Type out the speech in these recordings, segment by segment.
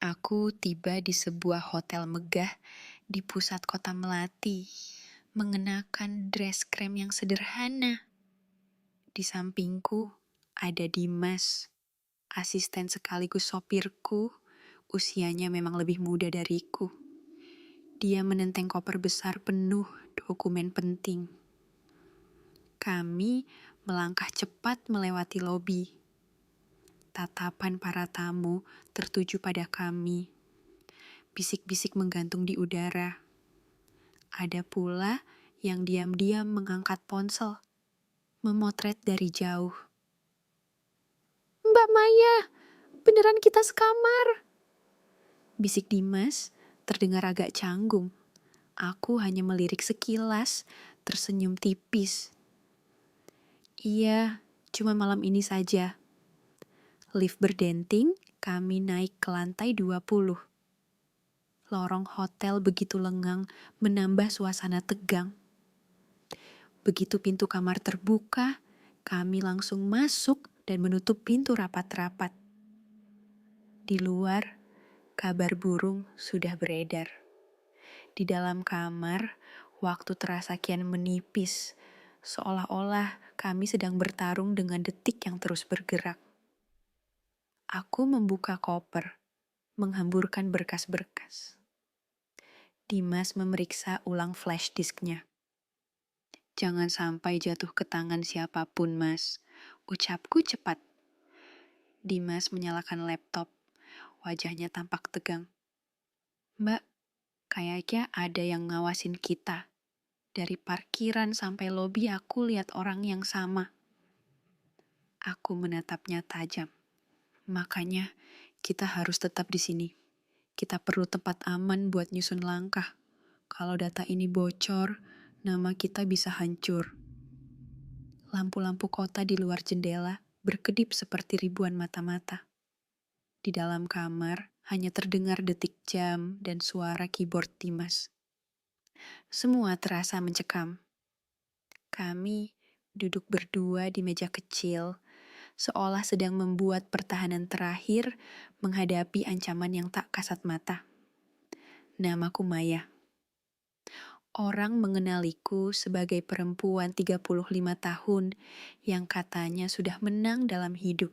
Aku tiba di sebuah hotel megah di pusat kota Melati, mengenakan dress krem yang sederhana. Di sampingku ada Dimas, asisten sekaligus sopirku, usianya memang lebih muda dariku. Dia menenteng koper besar penuh dokumen penting. Kami melangkah cepat melewati lobi. Tatapan para tamu tertuju pada kami. Bisik-bisik menggantung di udara. Ada pula yang diam-diam mengangkat ponsel, memotret dari jauh. "Mbak Maya, beneran kita sekamar?" bisik Dimas, terdengar agak canggung. Aku hanya melirik sekilas, tersenyum tipis. "Iya, cuma malam ini saja." Lift berdenting, kami naik ke lantai 20. Lorong hotel begitu lengang, menambah suasana tegang. Begitu pintu kamar terbuka, kami langsung masuk dan menutup pintu rapat-rapat. Di luar, kabar burung sudah beredar. Di dalam kamar, waktu terasa kian menipis, seolah-olah kami sedang bertarung dengan detik yang terus bergerak. Aku membuka koper, menghamburkan berkas-berkas. Dimas memeriksa ulang flash disknya. "Jangan sampai jatuh ke tangan siapapun, Mas," ucapku cepat. Dimas menyalakan laptop. Wajahnya tampak tegang. "Mbak, kayaknya ada yang ngawasin kita. Dari parkiran sampai lobi aku lihat orang yang sama." Aku menatapnya tajam. "Makanya kita harus tetap di sini. Kita perlu tempat aman buat nyusun langkah. Kalau data ini bocor, nama kita bisa hancur." Lampu-lampu kota di luar jendela berkedip seperti ribuan mata-mata. Di dalam kamar hanya terdengar detik jam dan suara keyboard Dimas. Semua terasa mencekam. Kami duduk berdua di meja kecil, seolah sedang membuat pertahanan terakhir menghadapi ancaman yang tak kasat mata. Namaku Maya. Orang mengenaliku sebagai perempuan 35 tahun yang katanya sudah menang dalam hidup.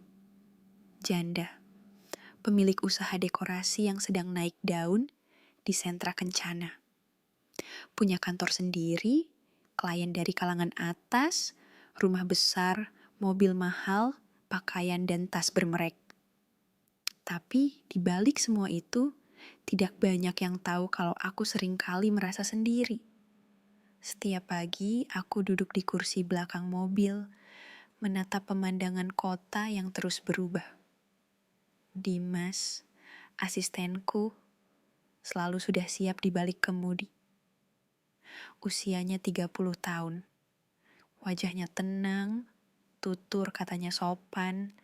Janda. Pemilik usaha dekorasi yang sedang naik daun di sentra Kencana. Punya kantor sendiri, klien dari kalangan atas, rumah besar, mobil mahal, pakaian dan tas bermerek. Tapi di balik semua itu, tidak banyak yang tahu kalau aku seringkali merasa sendiri. Setiap pagi aku duduk di kursi belakang mobil, menatap pemandangan kota yang terus berubah. Dimas, asistenku, selalu sudah siap di balik kemudi. Usianya 30 tahun. Wajahnya tenang, tutur katanya sopan,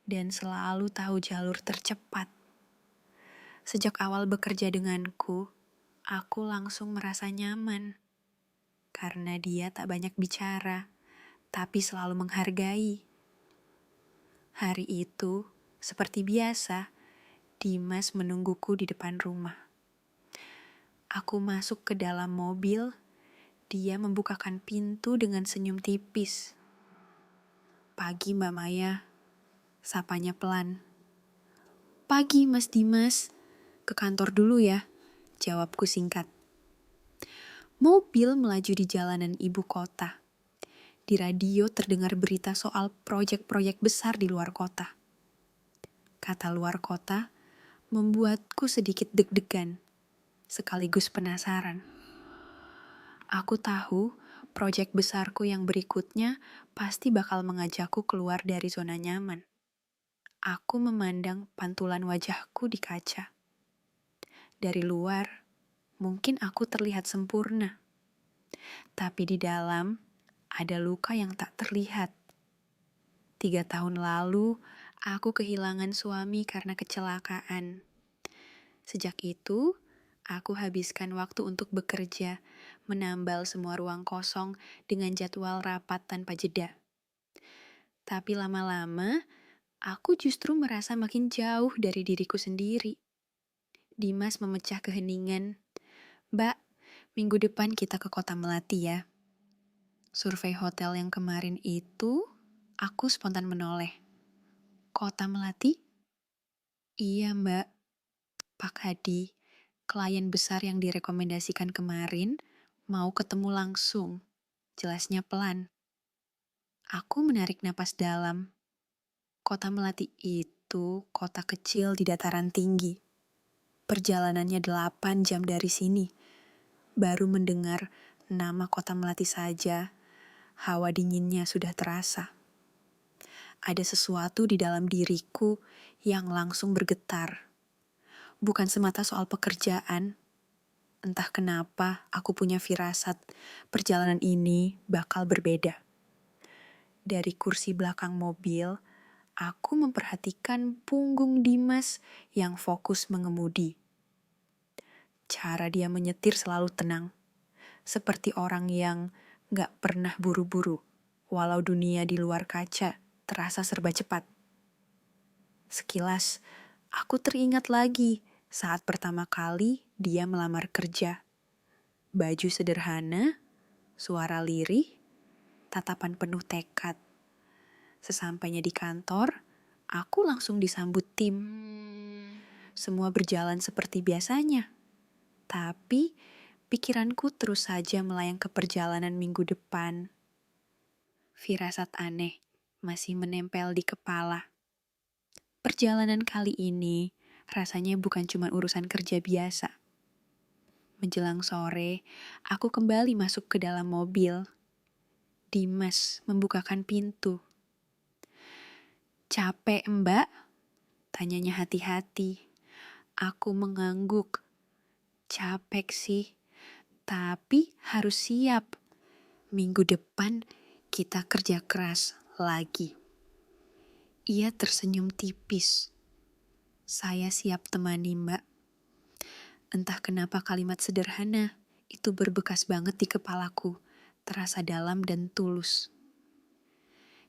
dan selalu tahu jalur tercepat. Sejak awal bekerja denganku, aku langsung merasa nyaman. Karena dia tak banyak bicara, tapi selalu menghargai. Hari itu, seperti biasa, Dimas menungguku di depan rumah. Aku masuk ke dalam mobil, dia membukakan pintu dengan senyum tipis. "Pagi, Mbak Maya," sapanya pelan. "Pagi, Mas Dimas. Ke kantor dulu ya," jawabku singkat. Mobil melaju di jalanan ibu kota. Di radio terdengar berita soal proyek-proyek besar di luar kota. Kata luar kota membuatku sedikit deg-degan, sekaligus penasaran. Aku tahu proyek besarku yang berikutnya pasti bakal mengajakku keluar dari zona nyaman. Aku memandang pantulan wajahku di kaca. Dari luar, mungkin aku terlihat sempurna. Tapi di dalam, ada luka yang tak terlihat. 3 tahun lalu, aku kehilangan suami karena kecelakaan. Sejak itu, aku habiskan waktu untuk bekerja, menambal semua ruang kosong dengan jadwal rapat tanpa jeda. Tapi lama-lama, aku justru merasa makin jauh dari diriku sendiri. Dimas memecah keheningan. Mbak, minggu depan kita ke Kota Melati ya. Survei hotel yang kemarin itu, aku spontan menoleh. Kota Melati? Iya mbak, Pak Hadi, klien besar yang direkomendasikan kemarin, mau ketemu langsung. Jelasnya pelan. Aku menarik napas dalam. Kota Melati itu kota kecil di dataran tinggi. Perjalanannya 8 jam dari sini. Baru mendengar nama Kota Melati saja, hawa dinginnya sudah terasa. Ada sesuatu di dalam diriku yang langsung bergetar. Bukan semata soal pekerjaan. Entah kenapa aku punya firasat perjalanan ini bakal berbeda. Dari kursi belakang mobil, aku memperhatikan punggung Dimas yang fokus mengemudi. Cara dia menyetir selalu tenang, seperti orang yang gak pernah buru-buru, walau dunia di luar kaca terasa serba cepat. Sekilas, aku teringat lagi saat pertama kali dia melamar kerja. Baju sederhana, suara lirih, tatapan penuh tekad. Sesampainya di kantor, aku langsung disambut tim. Semua berjalan seperti biasanya. Tapi, pikiranku terus saja melayang ke perjalanan minggu depan. Firasat aneh masih menempel di kepala. Perjalanan kali ini rasanya bukan cuma urusan kerja biasa. Menjelang sore, aku kembali masuk ke dalam mobil. Dimas membukakan pintu. Capek, Mbak? Tanyanya hati-hati. Aku mengangguk. Capek sih, tapi harus siap. Minggu depan kita kerja keras lagi. Ia tersenyum tipis. Saya siap temani, Mbak. Entah kenapa kalimat sederhana itu berbekas banget di kepalaku, terasa dalam dan tulus.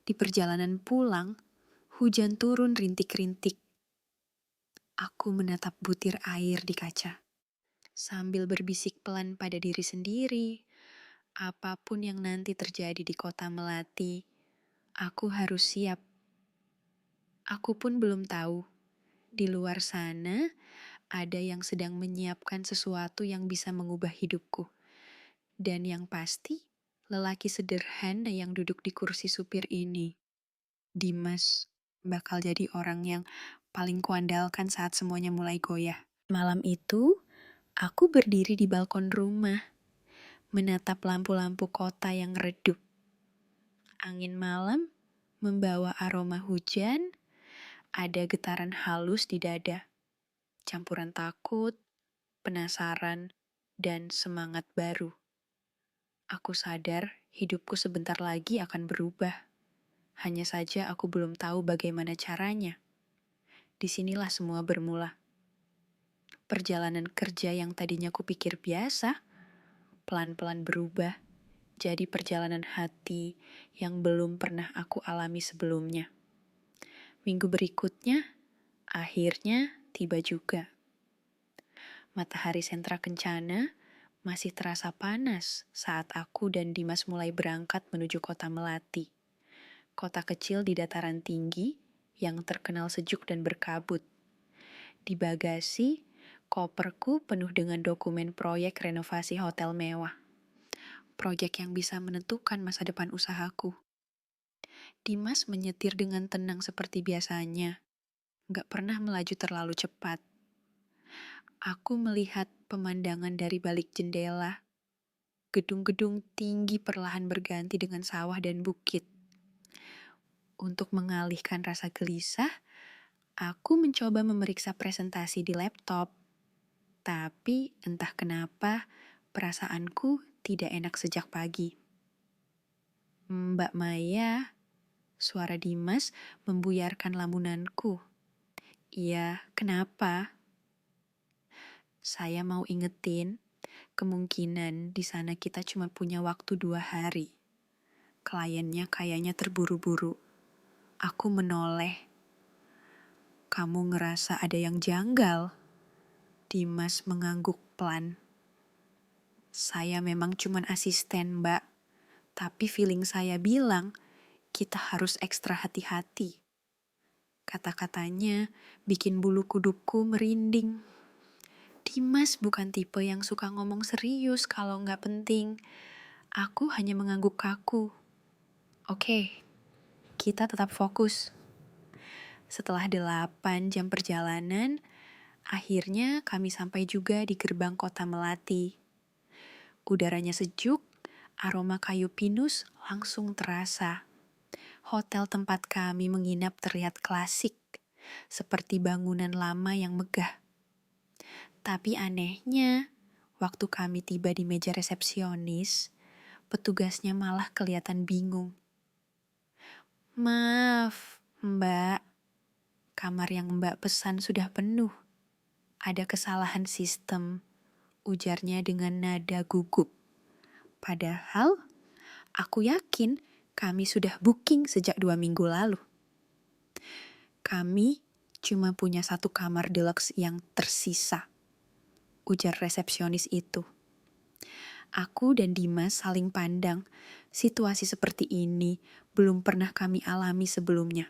Di perjalanan pulang, hujan turun rintik-rintik. Aku menatap butir air di kaca, sambil berbisik pelan pada diri sendiri. Apapun yang nanti terjadi di Kota Melati, aku harus siap. Aku pun belum tahu, di luar sana ada yang sedang menyiapkan sesuatu yang bisa mengubah hidupku. Dan yang pasti, lelaki sederhana yang duduk di kursi supir ini, Dimas, bakal jadi orang yang paling kuandalkan saat semuanya mulai goyah. Malam itu, aku berdiri di balkon rumah, menatap lampu-lampu kota yang redup. Angin malam membawa aroma hujan, ada getaran halus di dada. Campuran takut, penasaran, dan semangat baru. Aku sadar hidupku sebentar lagi akan berubah. Hanya saja aku belum tahu bagaimana caranya. Disinilah semua bermula. Perjalanan kerja yang tadinya kupikir biasa, pelan-pelan berubah jadi perjalanan hati yang belum pernah aku alami sebelumnya. Minggu berikutnya, akhirnya tiba juga. Matahari sentra kencana masih terasa panas saat aku dan Dimas mulai berangkat menuju Kota Melati. Kota kecil di dataran tinggi yang terkenal sejuk dan berkabut. Di bagasi, koperku penuh dengan dokumen proyek renovasi hotel mewah. Proyek yang bisa menentukan masa depan usahaku. Dimas menyetir dengan tenang seperti biasanya. Gak pernah melaju terlalu cepat. Aku melihat pemandangan dari balik jendela. Gedung-gedung tinggi perlahan berganti dengan sawah dan bukit. Untuk mengalihkan rasa gelisah, aku mencoba memeriksa presentasi di laptop. Tapi entah kenapa, perasaanku tidak enak sejak pagi. Mbak Maya, suara Dimas membuyarkan lamunanku. Iya, kenapa? Saya mau ingetin, kemungkinan di sana kita cuma punya waktu 2 hari. Kliennya kayaknya terburu-buru. Aku menoleh. Kamu ngerasa ada yang janggal? Dimas mengangguk pelan. Saya memang cuman asisten, Mbak. Tapi feeling saya bilang, kita harus ekstra hati-hati. Kata-katanya bikin bulu kudukku merinding. Dimas bukan tipe yang suka ngomong serius kalau nggak penting. Aku hanya mengangguk kaku. Oke, kita tetap fokus. Setelah 8 jam perjalanan, akhirnya kami sampai juga di gerbang kota Melati. Udaranya sejuk, aroma kayu pinus langsung terasa. Hotel tempat kami menginap terlihat klasik, seperti bangunan lama yang megah. Tapi anehnya, waktu kami tiba di meja resepsionis, petugasnya malah kelihatan bingung. Maaf, Mbak. Kamar yang Mbak pesan sudah penuh. Ada kesalahan sistem, ujarnya dengan nada gugup. Padahal, aku yakin kami sudah booking sejak 2 minggu lalu. Kami cuma punya 1 kamar deluxe yang tersisa, ujar resepsionis itu. Aku dan Dimas saling pandang. Situasi seperti ini belum pernah kami alami sebelumnya.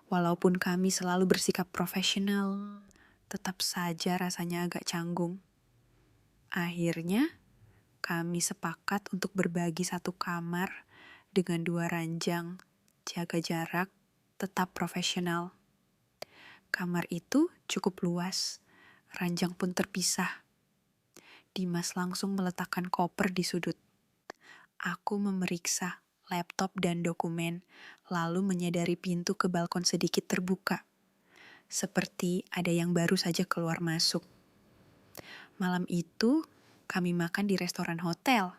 Walaupun kami selalu bersikap profesional, tetap saja rasanya agak canggung. Akhirnya, kami sepakat untuk berbagi 1 kamar dengan 2 ranjang, jaga jarak, tetap profesional. Kamar itu cukup luas, ranjang pun terpisah. Dimas langsung meletakkan koper di sudut. Aku memeriksa laptop dan dokumen, lalu menyadari pintu ke balkon sedikit terbuka. Seperti ada yang baru saja keluar masuk. Malam itu, kami makan di restoran hotel.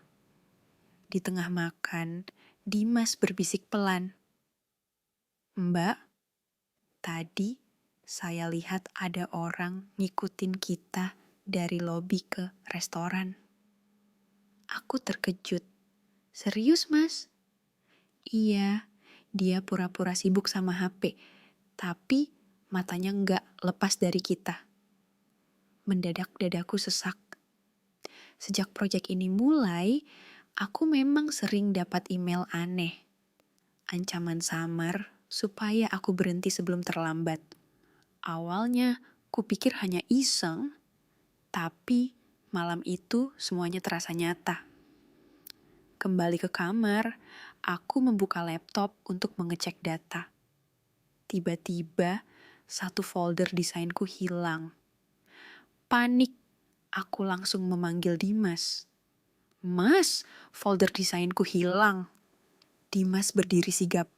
Di tengah makan, Dimas berbisik pelan. Mbak, tadi saya lihat ada orang ngikutin kita dari lobi ke restoran. Aku terkejut. Serius, Mas? Iya, dia pura-pura sibuk sama HP, tapi matanya nggak lepas dari kita. Mendadak dadaku sesak. Sejak proyek ini mulai, aku memang sering dapat email aneh. Ancaman samar supaya aku berhenti sebelum terlambat. Awalnya, kupikir hanya iseng, tapi malam itu semuanya terasa nyata. Kembali ke kamar, aku membuka laptop untuk mengecek data. Tiba-tiba, 1 folder desainku hilang. Panik, aku langsung memanggil Dimas. Mas, folder desainku hilang. Dimas berdiri sigap.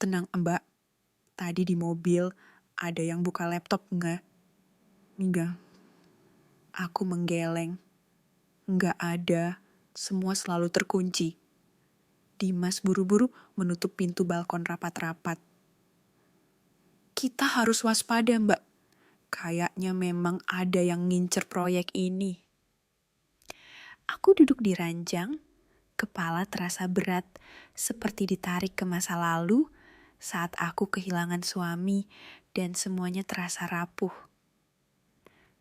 Tenang, Mbak. Tadi di mobil ada yang buka laptop enggak? Enggak. Aku menggeleng. Enggak ada. Semua selalu terkunci. Dimas buru-buru menutup pintu balkon rapat-rapat. Kita harus waspada, Mbak. Kayaknya memang ada yang ngincer proyek ini. Aku duduk di ranjang, kepala terasa berat, seperti ditarik ke masa lalu saat aku kehilangan suami dan semuanya terasa rapuh.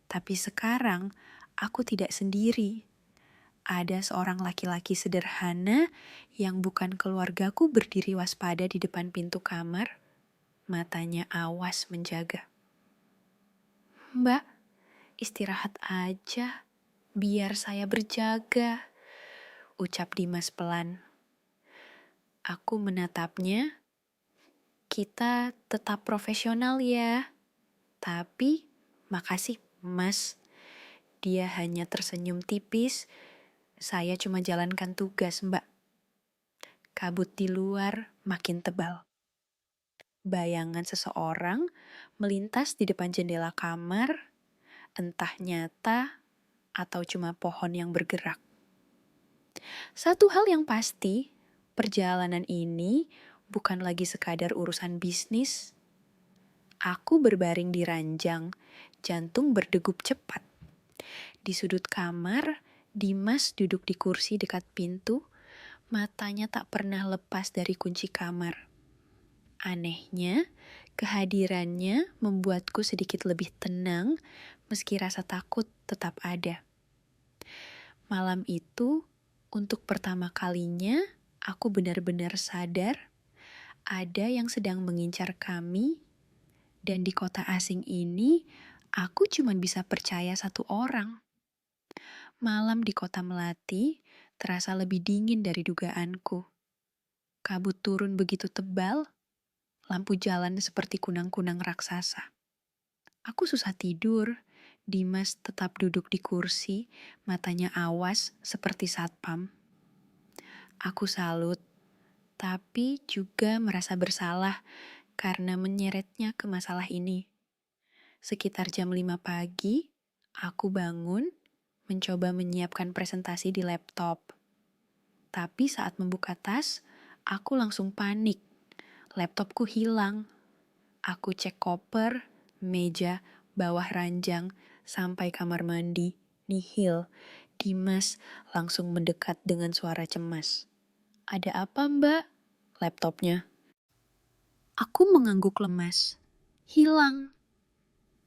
Tapi sekarang, aku tidak sendiri. Ada seorang laki-laki sederhana yang bukan keluargaku berdiri waspada di depan pintu kamar, matanya awas menjaga. Mbak, istirahat aja, biar saya berjaga, ucap Dimas pelan. Aku menatapnya. Kita tetap profesional ya. Tapi, makasih Mas. Dia hanya tersenyum tipis. Saya cuma jalankan tugas, Mbak. Kabut di luar makin tebal. Bayangan seseorang melintas di depan jendela kamar, entah nyata atau cuma pohon yang bergerak. Satu hal yang pasti, perjalanan ini bukan lagi sekadar urusan bisnis. Aku berbaring di ranjang, jantung berdegup cepat. Di sudut kamar, Dimas duduk di kursi dekat pintu, matanya tak pernah lepas dari kunci kamar. Anehnya, Kehadirannya membuatku sedikit lebih tenang, meski rasa takut tetap ada. Malam itu, untuk pertama kalinya, aku benar-benar sadar ada yang sedang mengincar kami, dan di kota asing ini, aku cuma bisa percaya satu orang. Malam di kota Melati terasa lebih dingin dari dugaanku. Kabut turun begitu tebal, lampu jalan seperti kunang-kunang raksasa. Aku susah tidur. Dimas tetap duduk di kursi, matanya awas seperti satpam. Aku salut, tapi juga merasa bersalah karena menyeretnya ke masalah ini. Sekitar jam 5 pagi, aku bangun, mencoba menyiapkan presentasi di laptop. Tapi saat membuka tas, aku langsung panik. Laptopku hilang. Aku cek koper, meja, bawah ranjang, sampai kamar mandi. Nihil. Dimas langsung mendekat dengan suara cemas. "Ada apa, Mbak?" Laptopnya. Aku mengangguk lemas. Hilang.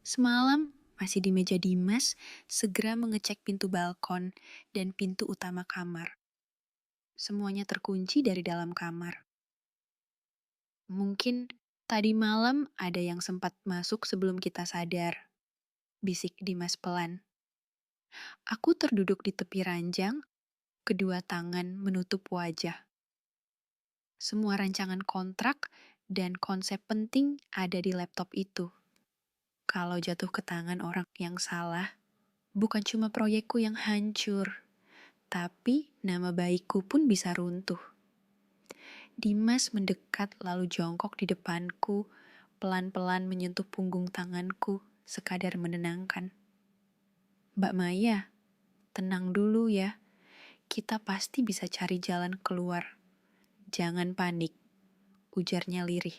Semalam masih di meja Dimas, segera mengecek pintu balkon dan pintu utama kamar. Semuanya terkunci dari dalam kamar. Mungkin tadi malam ada yang sempat masuk sebelum kita sadar, bisik Dimas pelan. Aku terduduk di tepi ranjang, kedua tangan menutup wajah. Semua rancangan kontrak dan konsep penting ada di laptop itu. Kalau jatuh ke tangan orang yang salah, bukan cuma proyekku yang hancur, tapi nama baikku pun bisa runtuh. Dimas mendekat lalu jongkok di depanku, pelan-pelan menyentuh punggung tanganku, sekadar menenangkan. "Mbak Maya, tenang dulu ya. Kita pasti bisa cari jalan keluar. Jangan panik," ujarnya lirih.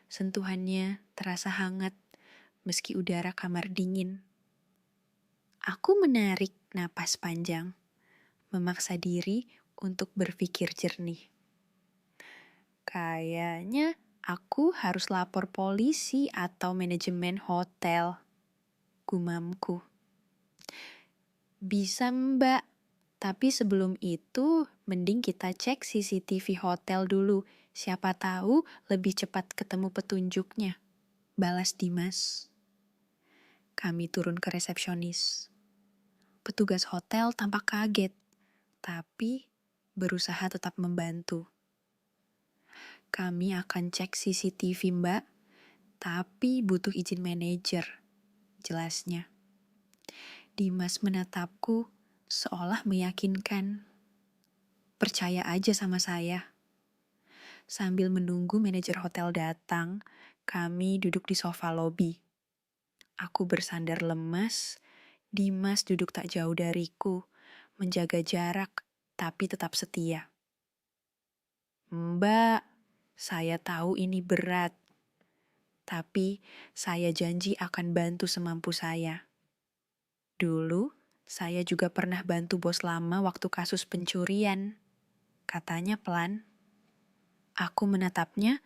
Sentuhannya terasa hangat, meski udara kamar dingin. Aku menarik napas panjang, memaksa diri untuk berpikir jernih. Kayaknya aku harus lapor polisi atau manajemen hotel, gumamku. "Bisa, Mbak. Tapi sebelum itu, mending kita cek CCTV hotel dulu. Siapa tahu lebih cepat ketemu petunjuknya," balas Dimas. Kami turun ke resepsionis. Petugas hotel tampak kaget, tapi berusaha tetap membantu. "Kami akan cek CCTV, Mbak, tapi butuh izin manajer," jelasnya. Dimas menatapku seolah meyakinkan. "Percaya aja sama saya." Sambil menunggu manajer hotel datang, kami duduk di sofa lobi. Aku bersandar lemas, Dimas duduk tak jauh dariku, menjaga jarak tapi tetap setia. "Mbak, saya tahu ini berat, tapi saya janji akan bantu semampu saya. Dulu, saya juga pernah bantu bos lama waktu kasus pencurian," katanya pelan. Aku menatapnya,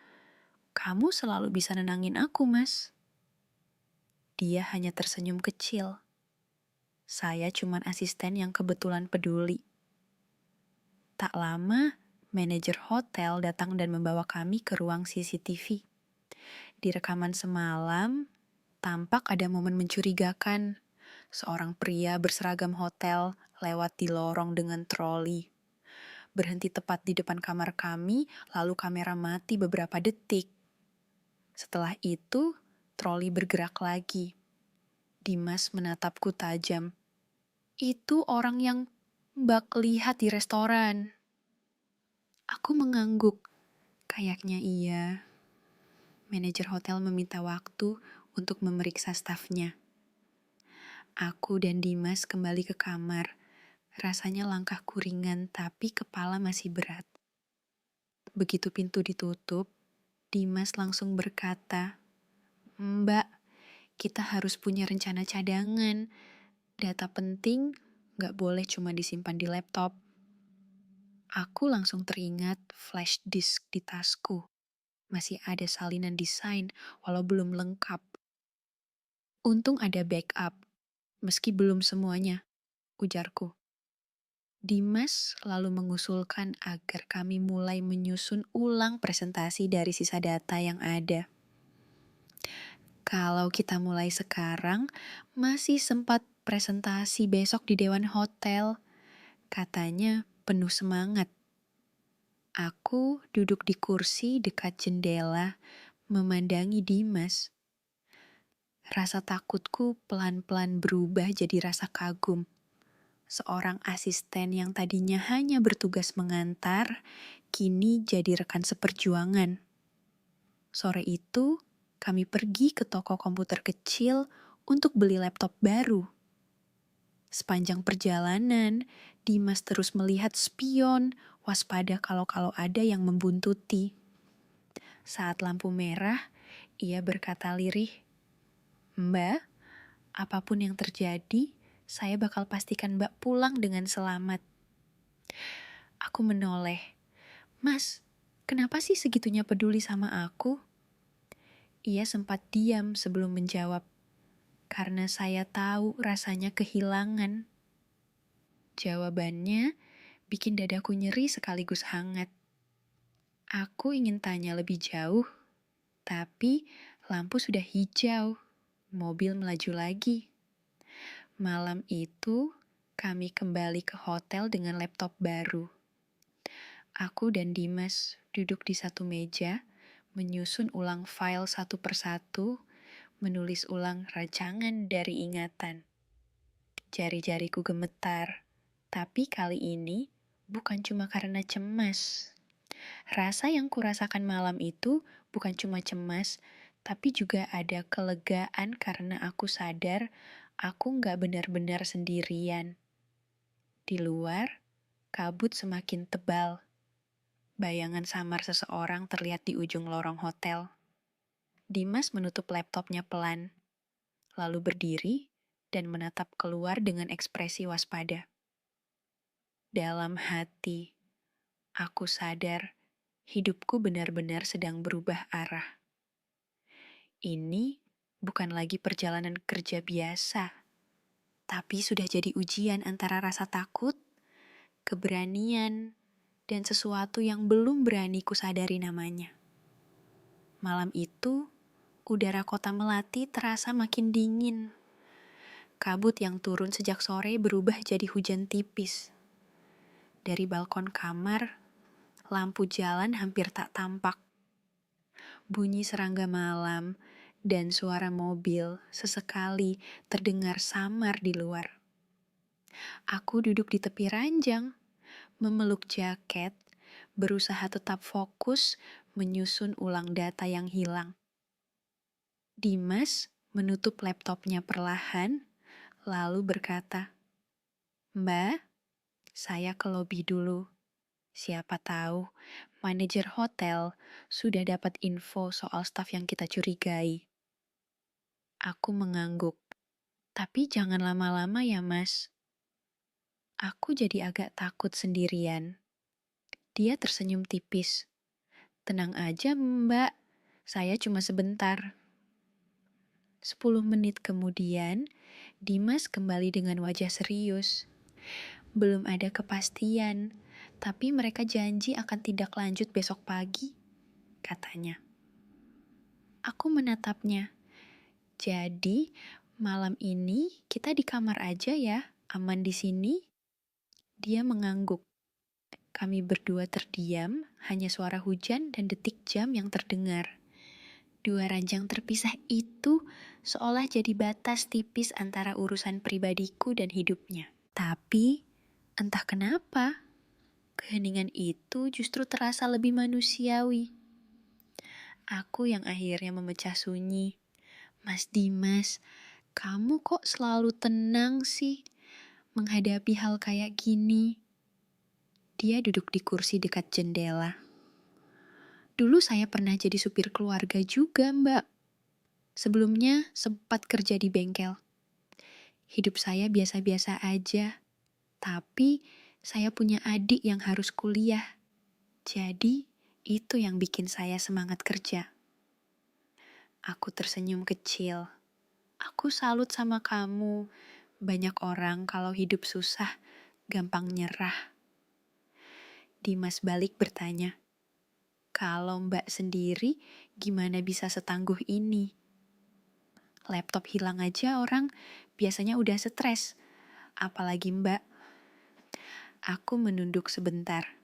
"Kamu selalu bisa nenangin aku, Mas." Dia hanya tersenyum kecil. Saya cuman asisten yang kebetulan peduli. Tak lama, manajer hotel datang dan membawa kami ke ruang CCTV. Di rekaman semalam, tampak ada momen mencurigakan. Seorang pria berseragam hotel lewat di lorong dengan troli. Berhenti tepat di depan kamar kami, lalu kamera mati beberapa detik. Setelah itu, troli bergerak lagi. Dimas menatapku tajam. "Itu orang yang Mbak lihat di restoran." Aku mengangguk. Kayaknya iya. Manajer hotel meminta waktu untuk memeriksa stafnya. Aku dan Dimas kembali ke kamar. Rasanya langkahku ringan tapi kepala masih berat. Begitu pintu ditutup, Dimas langsung berkata, "Mbak, kita harus punya rencana cadangan. Data penting gak boleh cuma disimpan di laptop." Aku langsung teringat flash disk di tasku. Masih ada salinan desain walau belum lengkap. Untung ada backup, meski belum semuanya, ujarku. Dimas lalu mengusulkan agar kami mulai menyusun ulang presentasi dari sisa data yang ada. Kalau kita mulai sekarang, masih sempat presentasi besok di Dewan Hotel. Katanya penuh semangat. Aku duduk di kursi dekat jendela, memandangi Dimas. Rasa takutku pelan-pelan berubah jadi rasa kagum. Seorang asisten yang tadinya hanya bertugas mengantar, kini jadi rekan seperjuangan. Sore itu, kami pergi ke toko komputer kecil untuk beli laptop baru. Sepanjang perjalanan, Dimas terus melihat spion, waspada kalau ada yang membuntuti. Saat lampu merah, ia berkata lirih, "Mbak, apapun yang terjadi, saya bakal pastikan Mbak pulang dengan selamat." Aku menoleh. "Mas, kenapa sih segitunya peduli sama aku?" Ia sempat diam sebelum menjawab, "Karena saya tahu rasanya kehilangan." Jawabannya bikin dadaku nyeri sekaligus hangat. Aku ingin tanya lebih jauh, tapi lampu sudah hijau. Mobil melaju lagi. Malam itu, kami kembali ke hotel dengan laptop baru. Aku dan Dimas duduk di satu meja, menyusun ulang file satu persatu, menulis ulang rancangan dari ingatan. Jari-jariku gemetar, tapi kali ini bukan cuma karena cemas. Rasa yang kurasakan malam itu bukan cuma cemas, tapi juga ada kelegaan karena aku sadar aku nggak benar-benar sendirian. Di luar, kabut semakin tebal. Bayangan samar seseorang terlihat di ujung lorong hotel. Dimas menutup laptopnya pelan, lalu berdiri dan menatap keluar dengan ekspresi waspada. Dalam hati, aku sadar hidupku benar-benar sedang berubah arah. Ini bukan lagi perjalanan kerja biasa, tapi sudah jadi ujian antara rasa takut, keberanian, dan sesuatu yang belum berani kusadari namanya. Malam itu, udara kota Melati terasa makin dingin. Kabut yang turun sejak sore berubah jadi hujan tipis. Dari balkon kamar, lampu jalan hampir tak tampak. Bunyi serangga malam dan suara mobil sesekali terdengar samar di luar. Aku duduk di tepi ranjang, memeluk jaket, berusaha tetap fokus menyusun ulang data yang hilang. Dimas menutup laptopnya perlahan, lalu berkata, "Mbak, saya ke lobi dulu. Siapa tahu manajer hotel sudah dapat info soal staf yang kita curigai." Aku mengangguk. "Tapi jangan lama-lama ya, Mas." Aku jadi agak takut sendirian. Dia tersenyum tipis. "Tenang aja, Mbak. Saya cuma sebentar." 10 menit kemudian, Dimas kembali dengan wajah serius. "Belum ada kepastian, tapi mereka janji akan tindak lanjut besok pagi," katanya. Aku menatapnya. "Jadi, malam ini kita di kamar aja ya, aman di sini?" Dia mengangguk. Kami berdua terdiam, hanya suara hujan dan detik jam yang terdengar. Dua ranjang terpisah itu seolah jadi batas tipis antara urusan pribadiku dan hidupnya. Tapi, entah kenapa, keheningan itu justru terasa lebih manusiawi. Aku yang akhirnya memecah sunyi. "Mas Dimas, kamu kok selalu tenang sih menghadapi hal kayak gini?" Dia duduk di kursi dekat jendela. "Dulu saya pernah jadi supir keluarga juga, Mbak. Sebelumnya sempat kerja di bengkel. Hidup saya biasa-biasa aja, tapi saya punya adik yang harus kuliah. Jadi, Itu yang bikin saya semangat kerja. Aku tersenyum kecil. Aku salut sama kamu. Banyak orang kalau hidup susah, gampang nyerah. Dimas balik bertanya, kalau Mbak sendiri gimana bisa setangguh ini? Laptop hilang aja orang biasanya udah stres. Apalagi Mbak. Aku menunduk sebentar.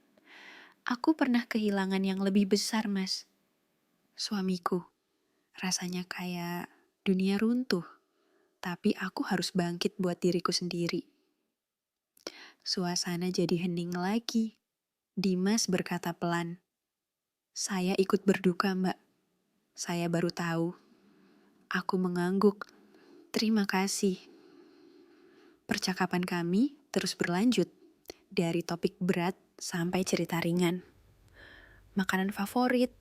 Aku pernah kehilangan yang lebih besar, Mas. Suamiku. Rasanya kayak dunia runtuh. Tapi aku harus bangkit buat diriku sendiri. Suasana jadi hening lagi. Dimas berkata pelan. Saya ikut berduka, Mbak. Saya baru tahu. Aku mengangguk. Terima kasih. Percakapan kami terus berlanjut. Dari topik berat sampai cerita ringan. Makanan favorit,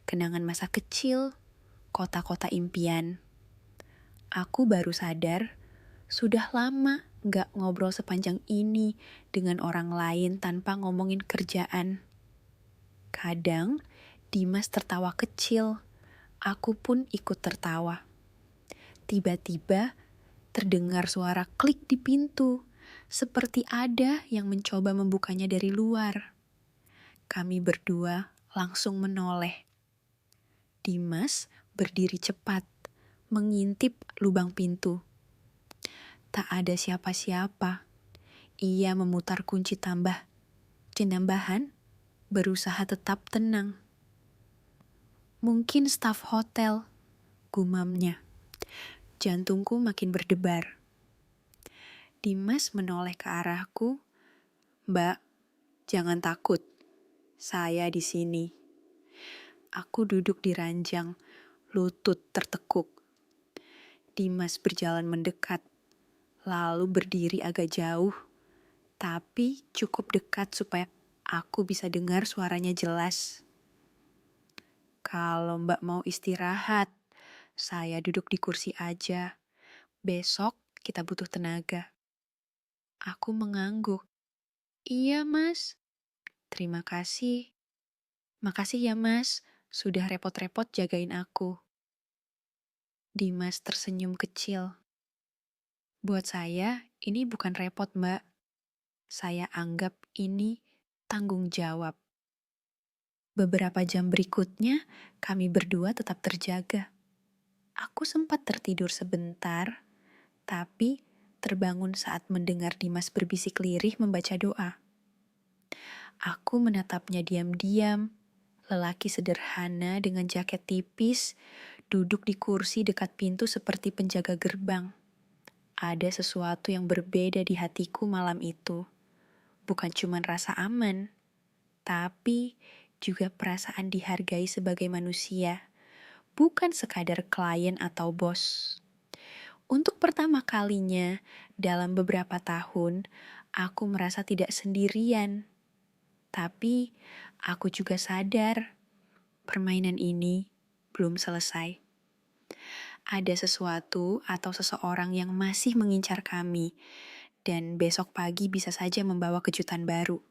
kenangan masa kecil, kota-kota impian. Aku baru sadar, sudah lama gak ngobrol sepanjang ini dengan orang lain tanpa ngomongin kerjaan. Kadang, Dimas tertawa kecil, aku pun ikut tertawa. Tiba-tiba, terdengar suara klik di pintu, seperti ada yang mencoba membukanya dari luar. Kami berdua langsung menoleh. Dimas berdiri cepat, mengintip lubang pintu. Tak ada siapa-siapa. Ia memutar kunci tambahan, berusaha tetap tenang. Mungkin staf hotel, gumamnya. Jantungku makin berdebar. Dimas menoleh ke arahku. Mbak, jangan takut. Saya di sini. Aku duduk di ranjang, lutut tertekuk. Dimas berjalan mendekat, lalu berdiri agak jauh, tapi cukup dekat supaya aku bisa dengar suaranya jelas. Kalau Mbak mau istirahat, saya duduk di kursi aja. Besok kita butuh tenaga. Aku mengangguk. Iya, Mas. Terima kasih. Makasih ya, Mas. Sudah repot-repot jagain aku. Dimas tersenyum kecil. Buat saya, ini bukan repot, Mbak. Saya anggap ini tanggung jawab. Beberapa jam berikutnya, kami berdua tetap terjaga. Aku sempat tertidur sebentar, tapi terbangun saat mendengar Dimas berbisik lirih membaca doa. Aku menatapnya diam-diam. Lelaki sederhana dengan jaket tipis, duduk di kursi dekat pintu seperti penjaga gerbang. Ada sesuatu yang berbeda di hatiku malam itu. Bukan cuma rasa aman, tapi juga perasaan dihargai sebagai manusia, bukan sekadar klien atau bos. Untuk pertama kalinya dalam beberapa tahun, aku merasa tidak sendirian. Tapi aku juga sadar permainan ini belum selesai. Ada sesuatu atau seseorang yang masih mengincar kami, dan besok pagi bisa saja membawa kejutan baru.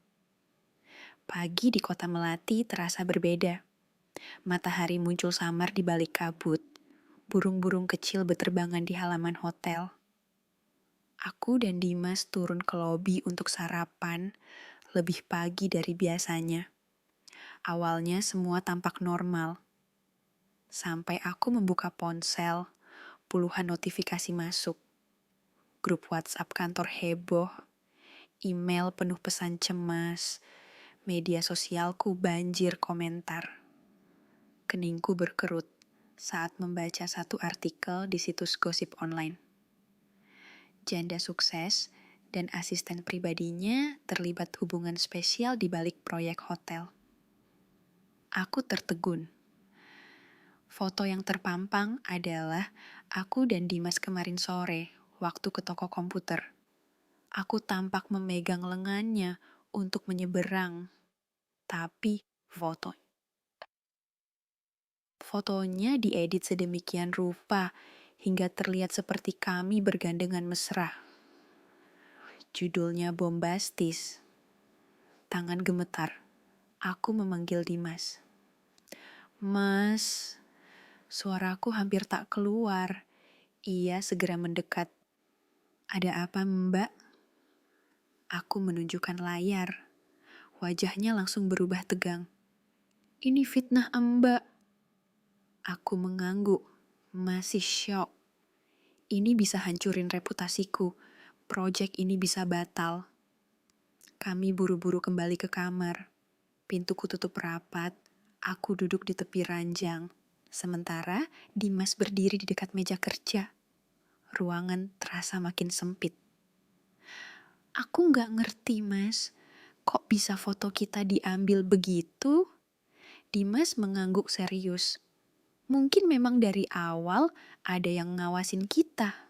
Pagi di kota Melati terasa berbeda. Matahari muncul samar di balik kabut. Burung-burung kecil berterbangan di halaman hotel. Aku dan Dimas turun ke lobi untuk sarapan lebih pagi dari biasanya. Awalnya semua tampak normal. Sampai aku membuka ponsel, puluhan notifikasi masuk. Grup WhatsApp kantor heboh, email penuh pesan cemas, media sosialku banjir komentar. Keningku berkerut saat membaca satu artikel di situs gosip online. Janda sukses dan asisten pribadinya terlibat hubungan spesial di balik proyek hotel. Aku tertegun. Foto yang terpampang adalah aku dan Dimas kemarin sore waktu ke toko komputer. Aku tampak memegang lengannya untuk menyeberang, tapi fotonya diedit sedemikian rupa hingga terlihat seperti kami bergandengan mesra. Judulnya bombastis. Tangan gemetar. Aku memanggil Dimas. Mas, suaraku hampir tak keluar. Ia segera mendekat. Ada apa, Mbak? Aku menunjukkan layar. Wajahnya langsung berubah tegang. Ini fitnah, Mbak. Aku mengangguk, masih syok. Ini bisa hancurin reputasiku. Proyek ini bisa batal. Kami buru-buru kembali ke kamar. Pintuku tutup rapat. Aku duduk di tepi ranjang. Sementara Dimas berdiri di dekat meja kerja. Ruangan terasa makin sempit. Aku nggak ngerti, Mas. Kok bisa foto kita diambil begitu? Dimas mengangguk serius. Mungkin memang dari awal ada yang ngawasin kita.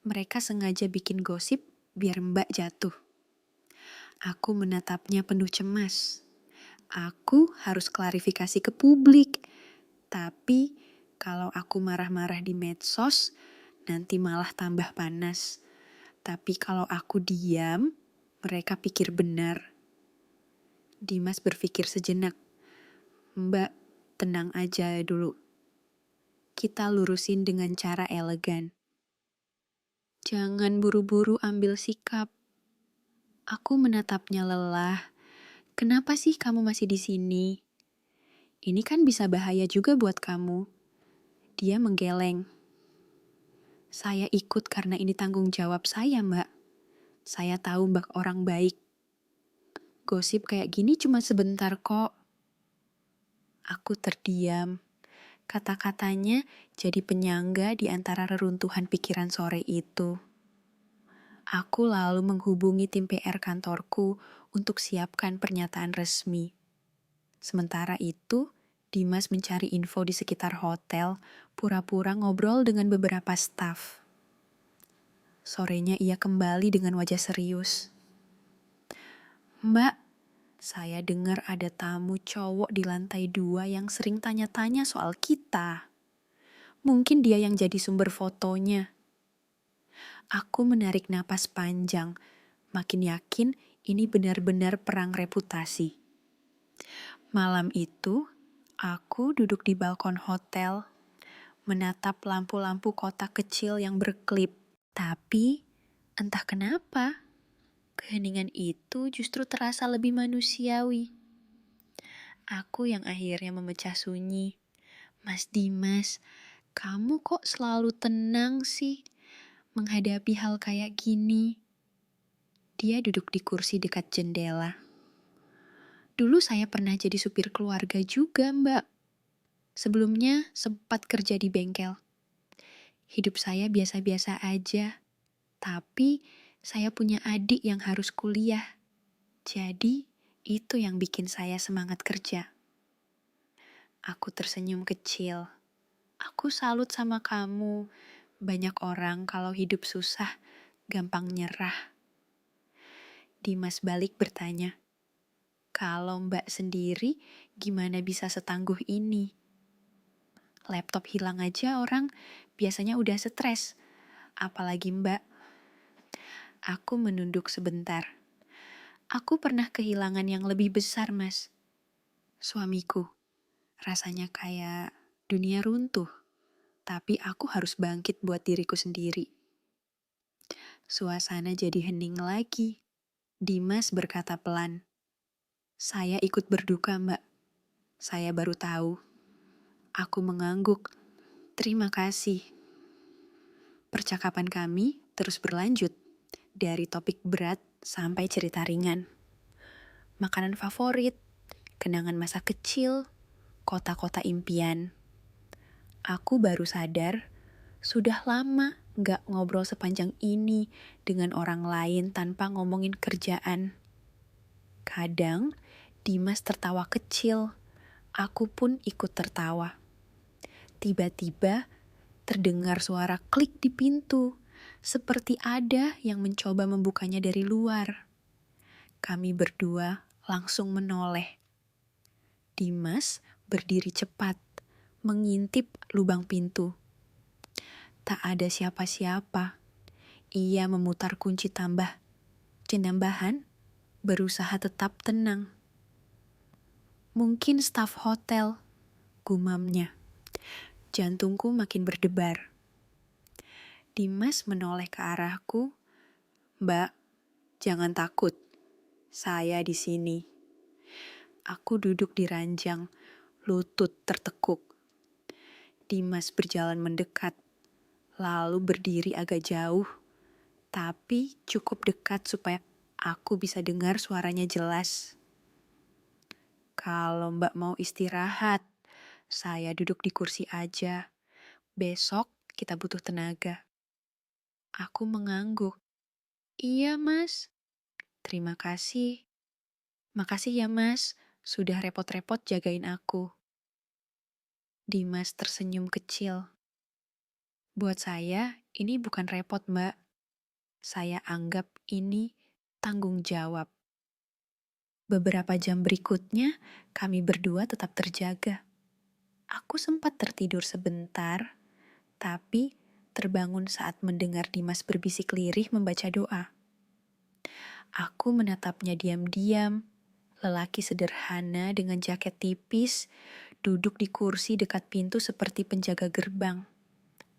Mereka sengaja bikin gosip biar Mbak jatuh. Aku menatapnya penuh cemas. Aku harus klarifikasi ke publik. Tapi kalau aku marah-marah di medsos, nanti malah tambah panas. Tapi kalau aku diam, mereka pikir benar. Dimas berpikir sejenak. Mbak, tenang aja dulu. Kita lurusin dengan cara elegan. Jangan buru-buru ambil sikap. Aku menatapnya lelah. Kenapa sih kamu masih di sini? Ini kan bisa bahaya juga buat kamu. Dia menggeleng. Saya ikut karena ini tanggung jawab saya, Mbak. Saya tahu Mbak orang baik. Gosip kayak gini cuma sebentar kok. Aku terdiam. Kata-katanya jadi penyangga di antara reruntuhan pikiran sore itu. Aku lalu menghubungi tim PR kantorku untuk siapkan pernyataan resmi. Sementara itu, Dimas mencari info di sekitar hotel, pura-pura ngobrol dengan beberapa staf. Sorenya ia kembali dengan wajah serius. Mbak, saya dengar ada tamu cowok di lantai 2 yang sering tanya-tanya soal kita. Mungkin dia yang jadi sumber fotonya. Aku menarik napas panjang, makin yakin ini benar-benar perang reputasi. Malam itu, aku duduk di balkon hotel, menatap lampu-lampu kota kecil yang berkelip. Tapi, entah kenapa, keheningan itu justru terasa lebih manusiawi. Aku yang akhirnya memecah sunyi. Mas Dimas, kamu kok selalu tenang sih menghadapi hal kayak gini? Dia duduk di kursi dekat jendela. Dulu saya pernah jadi supir keluarga juga, Mbak. Sebelumnya sempat kerja di bengkel. Hidup saya biasa-biasa aja. Tapi saya punya adik yang harus kuliah. Jadi itu yang bikin saya semangat kerja. Aku tersenyum kecil. Aku salut sama kamu. Banyak orang kalau hidup susah gampang nyerah. Dimas balik bertanya, kalau Mbak sendiri gimana bisa setangguh ini? Laptop hilang aja orang biasanya udah stres. Apalagi Mbak. Aku menunduk sebentar. Aku pernah kehilangan yang lebih besar, Mas. Suamiku. Rasanya kayak dunia runtuh. Tapi aku harus bangkit buat diriku sendiri. Suasana jadi hening lagi. Dimas berkata pelan. Saya ikut berduka, Mbak. Saya baru tahu. Aku mengangguk. Terima kasih. Percakapan kami terus berlanjut. Dari topik berat sampai cerita ringan. Makanan favorit, kenangan masa kecil, kota-kota impian. Aku baru sadar, sudah lama gak ngobrol sepanjang ini dengan orang lain tanpa ngomongin kerjaan. Kadang, Dimas tertawa kecil, aku pun ikut tertawa. Tiba-tiba, terdengar suara klik di pintu, seperti ada yang mencoba membukanya dari luar. Kami berdua langsung menoleh. Dimas berdiri cepat, mengintip lubang pintu. Tak ada siapa-siapa. Ia memutar kunci tambahan, berusaha tetap tenang. Mungkin staf hotel, gumamnya. Jantungku makin berdebar. Dimas menoleh ke arahku. "Mbak, jangan takut. Saya di sini." Aku duduk di ranjang, lutut tertekuk. Dimas berjalan mendekat, lalu berdiri agak jauh, tapi cukup dekat supaya aku bisa dengar suaranya jelas. "Kalau Mbak mau istirahat, saya duduk di kursi aja. Besok kita butuh tenaga." Aku mengangguk. "Iya, Mas. Terima kasih. Makasih ya, Mas. Sudah repot-repot jagain aku." Dimas tersenyum kecil. "Buat saya, ini bukan repot, Mbak. Saya anggap ini tanggung jawab." Beberapa jam berikutnya, kami berdua tetap terjaga. Aku sempat tertidur sebentar, tapi terbangun saat mendengar Dimas berbisik lirih membaca doa. Aku menatapnya diam-diam. Lelaki sederhana dengan jaket tipis, duduk di kursi dekat pintu seperti penjaga gerbang.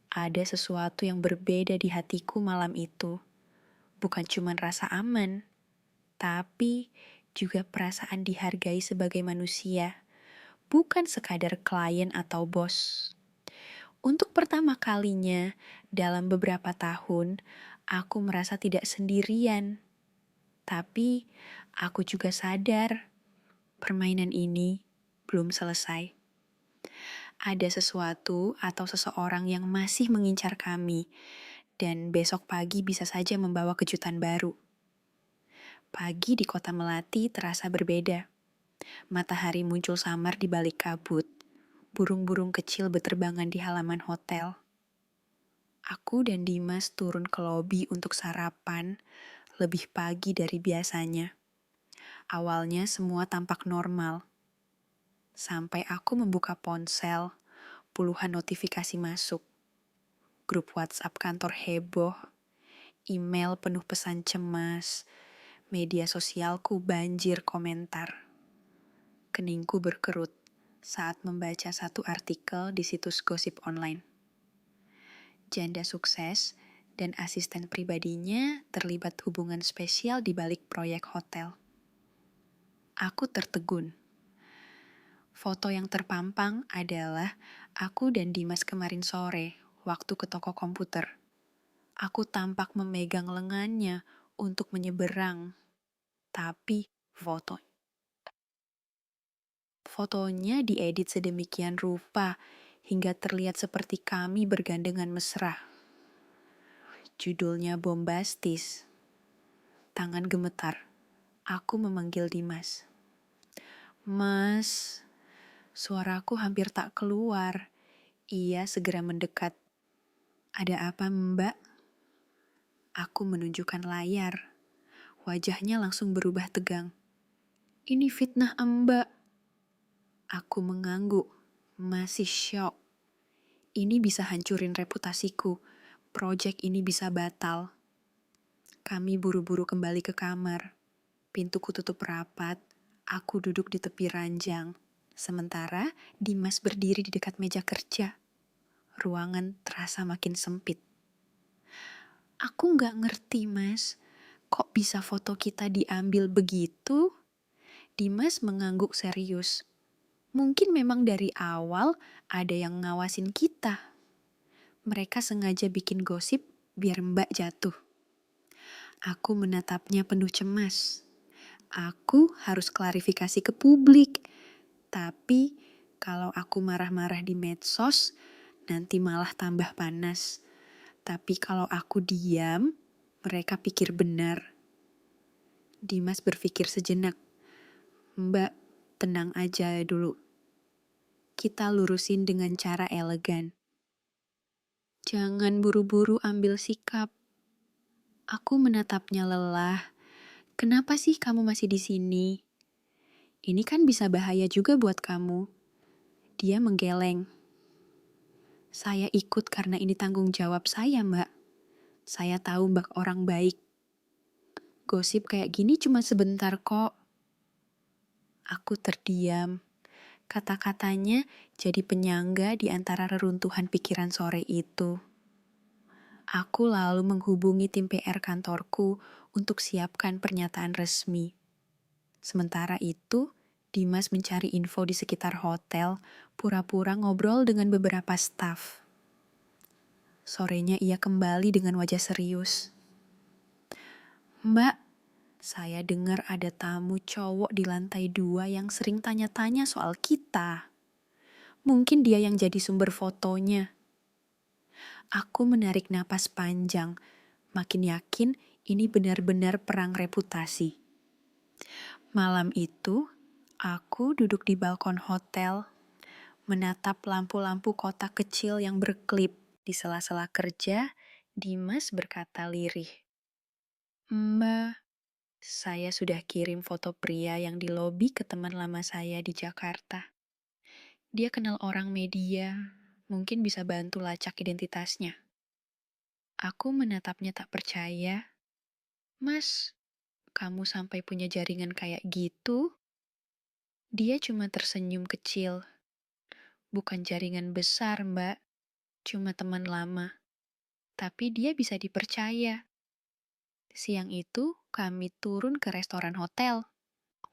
Ada sesuatu yang berbeda di hatiku malam itu. Bukan cuma rasa aman, tapi juga perasaan dihargai sebagai manusia, bukan sekadar klien atau bos. Untuk pertama kalinya dalam beberapa tahun, aku merasa tidak sendirian. Tapi aku juga sadar permainan ini belum selesai. Ada sesuatu atau seseorang yang masih mengincar kami, dan besok pagi bisa saja membawa kejutan baru. Pagi di kota Melati terasa berbeda. Matahari muncul samar di balik kabut. Burung-burung kecil berterbangan di halaman hotel. Aku dan Dimas turun ke lobi untuk sarapan lebih pagi dari biasanya. Awalnya semua tampak normal. Sampai aku membuka ponsel, puluhan notifikasi masuk. Grup WhatsApp kantor heboh, email penuh pesan cemas, media sosialku banjir komentar. Keningku berkerut saat membaca satu artikel di situs gosip online. Janda sukses dan asisten pribadinya terlibat hubungan spesial di balik proyek hotel. Aku tertegun. Foto yang terpampang adalah aku dan Dimas kemarin sore waktu ke toko komputer. Aku tampak memegang lengannya untuk menyeberang, tapi fotonya diedit sedemikian rupa hingga terlihat seperti kami bergandengan mesra. Judulnya bombastis. Tangan gemetar. Aku memanggil Dimas. "Mas." Suaraku hampir tak keluar. Ia segera mendekat. "Ada apa, Mbak?" Aku menunjukkan layar. Wajahnya langsung berubah tegang. "Ini fitnah, Mbak." Aku mengangguk, masih syok. Ini bisa hancurin reputasiku. Proyek ini bisa batal. Kami buru-buru kembali ke kamar. Pintuku tutup rapat. Aku duduk di tepi ranjang. Sementara Dimas berdiri di dekat meja kerja. Ruangan terasa makin sempit. "Aku nggak ngerti, Mas. Kok bisa foto kita diambil begitu?" Dimas mengangguk serius. "Mungkin memang dari awal ada yang ngawasin kita. Mereka sengaja bikin gosip biar Mbak jatuh." Aku menatapnya penuh cemas. Aku harus klarifikasi ke publik. Tapi kalau aku marah-marah di medsos, nanti malah tambah panas. Tapi kalau aku diam, mereka pikir benar. Dimas berpikir sejenak. "Mbak, tenang aja dulu. Kita lurusin dengan cara elegan. Jangan buru-buru ambil sikap." Aku menatapnya lelah. "Kenapa sih kamu masih di sini? Ini kan bisa bahaya juga buat kamu." Dia menggeleng. "Saya ikut karena ini tanggung jawab saya, Mbak. Saya tahu Mbak orang baik. Gosip kayak gini cuma sebentar kok." Aku terdiam. Kata-katanya jadi penyangga di antara reruntuhan pikiran sore itu. Aku lalu menghubungi tim PR kantorku untuk siapkan pernyataan resmi. Sementara itu, Dimas mencari info di sekitar hotel, pura-pura ngobrol dengan beberapa staf. Sorenya ia kembali dengan wajah serius. "Mbak, saya dengar ada tamu cowok di lantai 2 yang sering tanya-tanya soal kita. Mungkin dia yang jadi sumber fotonya." Aku menarik napas panjang, makin yakin ini benar-benar perang reputasi. Malam itu, aku duduk di balkon hotel, menatap lampu-lampu kota kecil yang berkelip. Di sela-sela kerja, Dimas berkata lirih, "Mbak, saya sudah kirim foto pria yang di lobi ke teman lama saya di Jakarta. Dia kenal orang media, mungkin bisa bantu lacak identitasnya." Aku menatapnya tak percaya. "Mas, kamu sampai punya jaringan kayak gitu?" Dia cuma tersenyum kecil. "Bukan jaringan besar, Mbak. Cuma teman lama. Tapi dia bisa dipercaya." Siang itu, kami turun ke restoran hotel.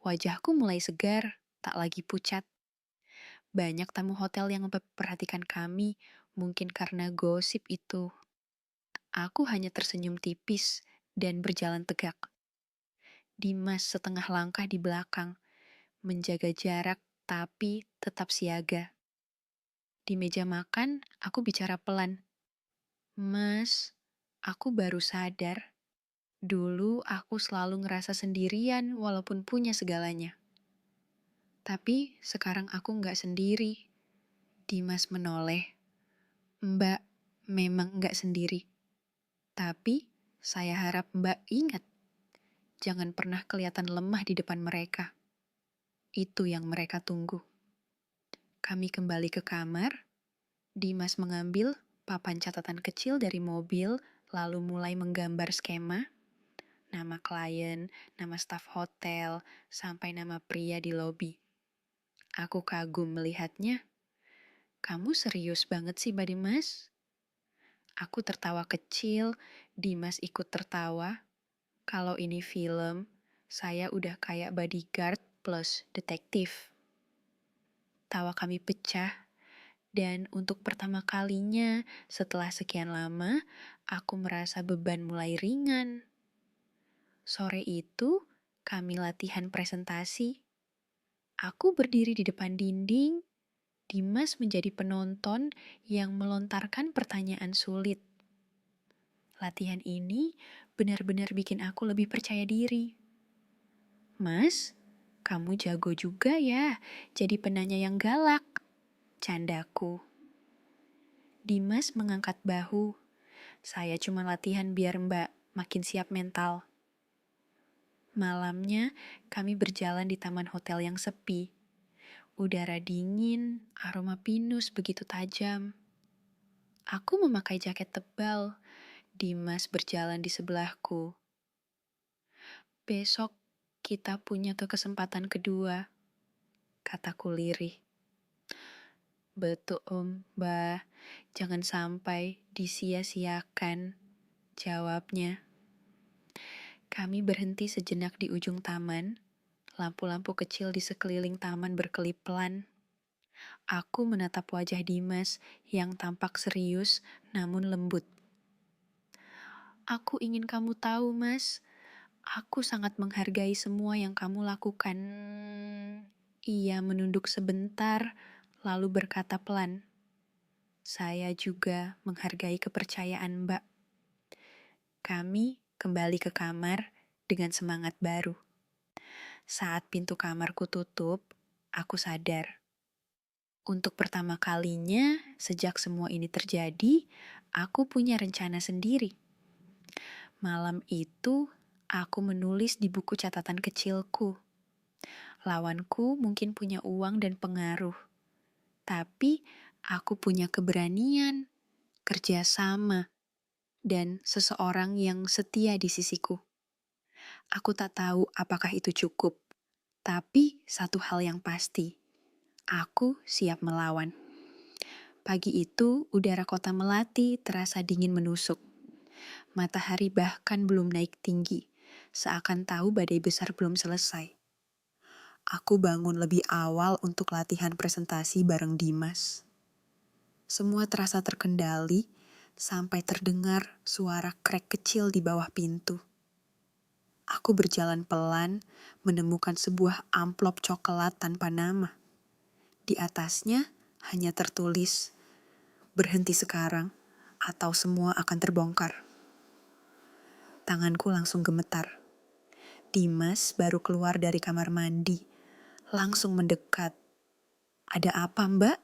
Wajahku mulai segar, tak lagi pucat. Banyak tamu hotel yang memperhatikan kami, mungkin karena gosip itu. Aku hanya tersenyum tipis dan berjalan tegak. Dimas setengah langkah di belakang, menjaga jarak tapi tetap siaga. Di meja makan, aku bicara pelan. "Mas, aku baru sadar. Dulu aku selalu ngerasa sendirian walaupun punya segalanya. Tapi sekarang aku nggak sendiri." Dimas menoleh. "Mbak memang nggak sendiri. Tapi saya harap Mbak ingat, jangan pernah kelihatan lemah di depan mereka. Itu yang mereka tunggu." Kami kembali ke kamar. Dimas mengambil papan catatan kecil dari mobil, lalu mulai menggambar skema, nama klien, nama staf hotel, sampai nama pria di lobi. Aku kagum melihatnya. "Kamu serius banget sih, Mbak Dimas?" Aku tertawa kecil, Dimas ikut tertawa. Kalau ini film, saya udah kayak bodyguard plus detektif. Tawa kami pecah, dan untuk pertama kalinya setelah sekian lama, aku merasa beban mulai ringan. Sore itu, kami latihan presentasi. Aku berdiri di depan dinding, Dimas menjadi penonton yang melontarkan pertanyaan sulit. Latihan ini benar-benar bikin aku lebih percaya diri. "Mas, kamu jago juga ya jadi penanya yang galak," candaku. Dimas mengangkat bahu. "Saya cuma latihan biar Mbak makin siap mental." Malamnya, kami berjalan di taman hotel yang sepi. Udara dingin, aroma pinus begitu tajam. Aku memakai jaket tebal. Dimas berjalan di sebelahku. "Besok kita punya kesempatan kedua," kataku lirih. "Betul Mbak, jangan sampai disia-siakan," jawabnya. Kami berhenti sejenak di ujung taman. Lampu-lampu kecil di sekeliling taman berkelip pelan. Aku menatap wajah Dimas yang tampak serius namun lembut. "Aku ingin kamu tahu, Mas. Aku sangat menghargai semua yang kamu lakukan." Ia menunduk sebentar, lalu berkata pelan, "Saya juga menghargai kepercayaan Mbak." Kami kembali ke kamar dengan semangat baru. Saat pintu kamarku tutup, aku sadar. Untuk pertama kalinya sejak semua ini terjadi, aku punya rencana sendiri. Malam itu, aku menulis di buku catatan kecilku. Lawanku mungkin punya uang dan pengaruh. Tapi aku punya keberanian, kerjasama, dan seseorang yang setia di sisiku. Aku tak tahu apakah itu cukup, tapi satu hal yang pasti, Aku siap melawan. Pagi itu, udara kota Melati terasa dingin menusuk. Matahari bahkan belum naik tinggi, seakan tahu badai besar belum selesai. Aku bangun lebih awal untuk latihan presentasi bareng Dimas. Semua terasa terkendali sampai terdengar suara krek kecil di bawah pintu. Aku berjalan pelan menemukan sebuah amplop coklat tanpa nama. Di atasnya hanya tertulis, "Berhenti sekarang atau semua akan terbongkar." Tanganku langsung gemetar. Dimas baru keluar dari kamar mandi, langsung mendekat. "Ada apa, Mbak?"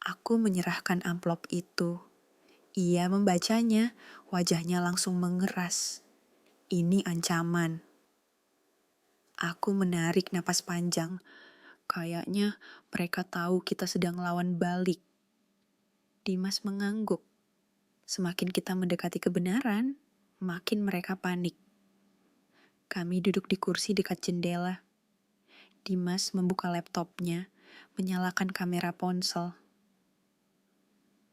Aku menyerahkan amplop itu. Ia membacanya, wajahnya langsung mengeras. Ini ancaman. Aku menarik napas panjang. Kayaknya mereka tahu kita sedang lawan balik. Dimas mengangguk. Semakin kita mendekati kebenaran, makin mereka panik. Kami duduk di kursi dekat jendela. Dimas membuka laptopnya, menyalakan kamera ponsel.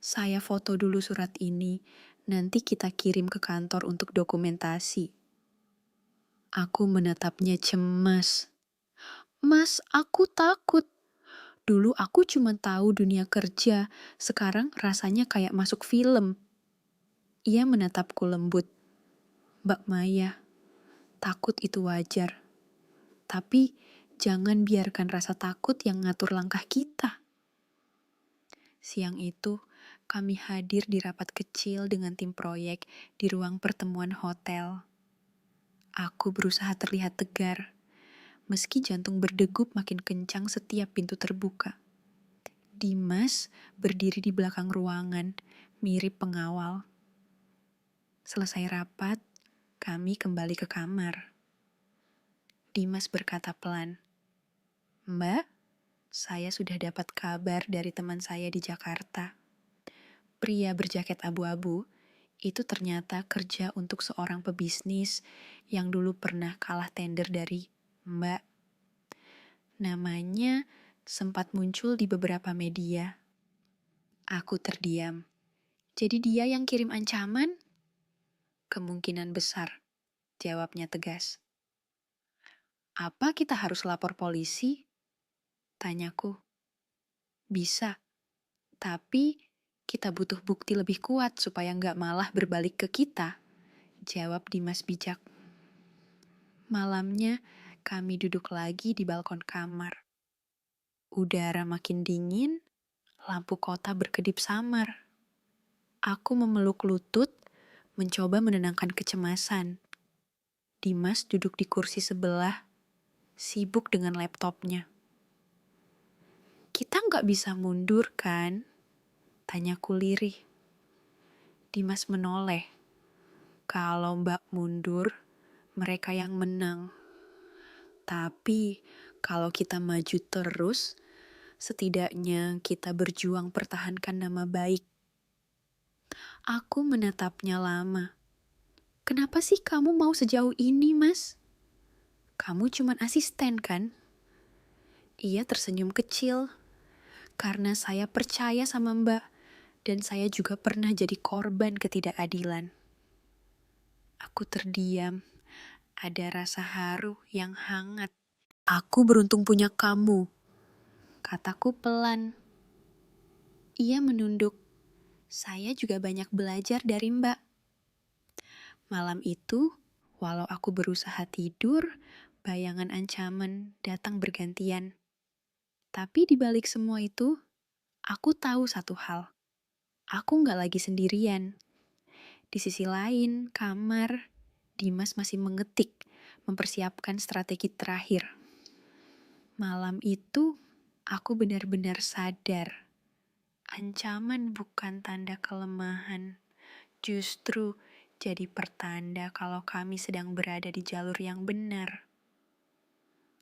"Saya foto dulu surat ini, nanti kita kirim ke kantor untuk dokumentasi." Aku menatapnya cemas. "Mas, aku takut. Dulu aku cuma tahu dunia kerja, sekarang rasanya kayak masuk film." Ia menatapku lembut. "Mbak Maya, takut itu wajar. Tapi jangan biarkan rasa takut yang ngatur langkah kita." Siang itu, kami hadir di rapat kecil dengan tim proyek di ruang pertemuan hotel. Aku berusaha terlihat tegar, meski jantung berdegup makin kencang setiap pintu terbuka. Dimas berdiri di belakang ruangan, mirip pengawal. Selesai rapat, kami kembali ke kamar. Dimas berkata pelan, "Mbak, saya sudah dapat kabar dari teman saya di Jakarta. Pria berjaket abu-abu itu ternyata kerja untuk seorang pebisnis yang dulu pernah kalah tender dari Mbak. Namanya sempat muncul di beberapa media." Aku terdiam. "Jadi dia yang kirim ancaman?" "Kemungkinan besar," jawabnya tegas. "Apa kita harus lapor polisi?" tanyaku. "Bisa, tapi kita butuh bukti lebih kuat supaya nggak malah berbalik ke kita," jawab Dimas bijak. Malamnya, kami duduk lagi di balkon kamar. Udara makin dingin, lampu kota berkedip samar. Aku memeluk lutut, mencoba menenangkan kecemasan. Dimas duduk di kursi sebelah, sibuk dengan laptopnya. "Kita nggak bisa mundur, kan?" tanyaku lirih. Dimas menoleh. "Kalau Mbak mundur, mereka yang menang. Tapi kalau kita maju terus, setidaknya kita berjuang pertahankan nama baik." Aku menatapnya lama. "Kenapa sih kamu mau sejauh ini, Mas? Kamu cuman asisten, kan?" Ia tersenyum kecil. "Karena saya percaya sama Mbak, dan saya juga pernah jadi korban ketidakadilan." Aku terdiam. Ada rasa haru yang hangat. "Aku beruntung punya kamu," kataku pelan. Ia menunduk. "Saya juga banyak belajar dari Mbak." Malam itu, walau aku berusaha tidur, bayangan ancaman datang bergantian. Tapi di balik semua itu, aku tahu satu hal. Aku nggak lagi sendirian. Di sisi lain, kamar, Dimas masih mengetik, mempersiapkan strategi terakhir. Malam itu, aku benar-benar sadar. Ancaman bukan tanda kelemahan, justru jadi pertanda kalau kami sedang berada di jalur yang benar.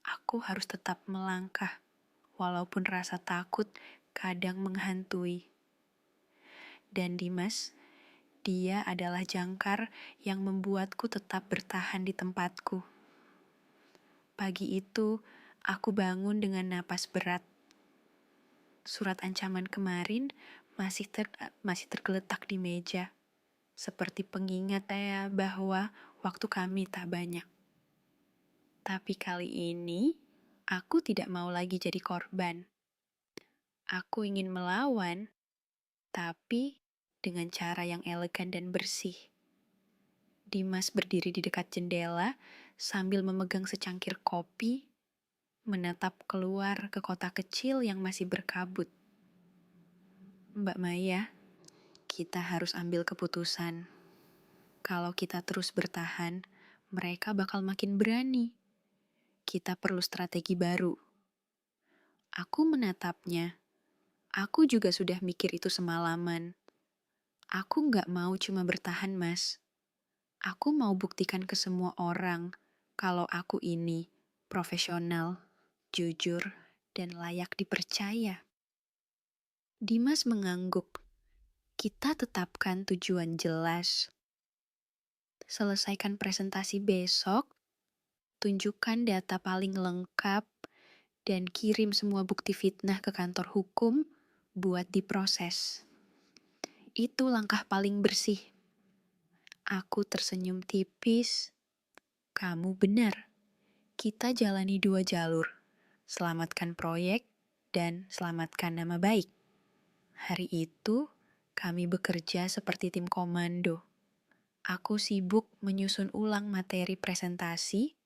Aku harus tetap melangkah, walaupun rasa takut kadang menghantui. Dan Dimas, dia adalah jangkar yang membuatku tetap bertahan di tempatku. Pagi itu, aku bangun dengan napas berat. Surat ancaman kemarin masih tergeletak di meja, seperti pengingat saya bahwa waktu kami tak banyak. Tapi kali ini, aku tidak mau lagi jadi korban. Aku ingin melawan, tapi dengan cara yang elegan dan bersih. Dimas berdiri di dekat jendela sambil memegang secangkir kopi, menatap keluar ke kota kecil yang masih berkabut. Mbak Maya, kita harus ambil keputusan. Kalau kita terus bertahan, mereka bakal makin berani. Kita perlu strategi baru. Aku menatapnya. Aku juga sudah mikir itu semalaman. Aku nggak mau cuma bertahan, Mas. Aku mau buktikan ke semua orang kalau aku ini profesional, jujur, dan layak dipercaya. Dimas mengangguk. Kita tetapkan tujuan jelas. Selesaikan presentasi besok, tunjukkan data paling lengkap, dan kirim semua bukti fitnah ke kantor hukum buat diproses. Itu langkah paling bersih. Aku tersenyum tipis. Kamu benar. Kita jalani 2 jalur. Selamatkan proyek dan selamatkan nama baik. Hari itu, kami bekerja seperti tim komando. Aku sibuk menyusun ulang materi presentasi.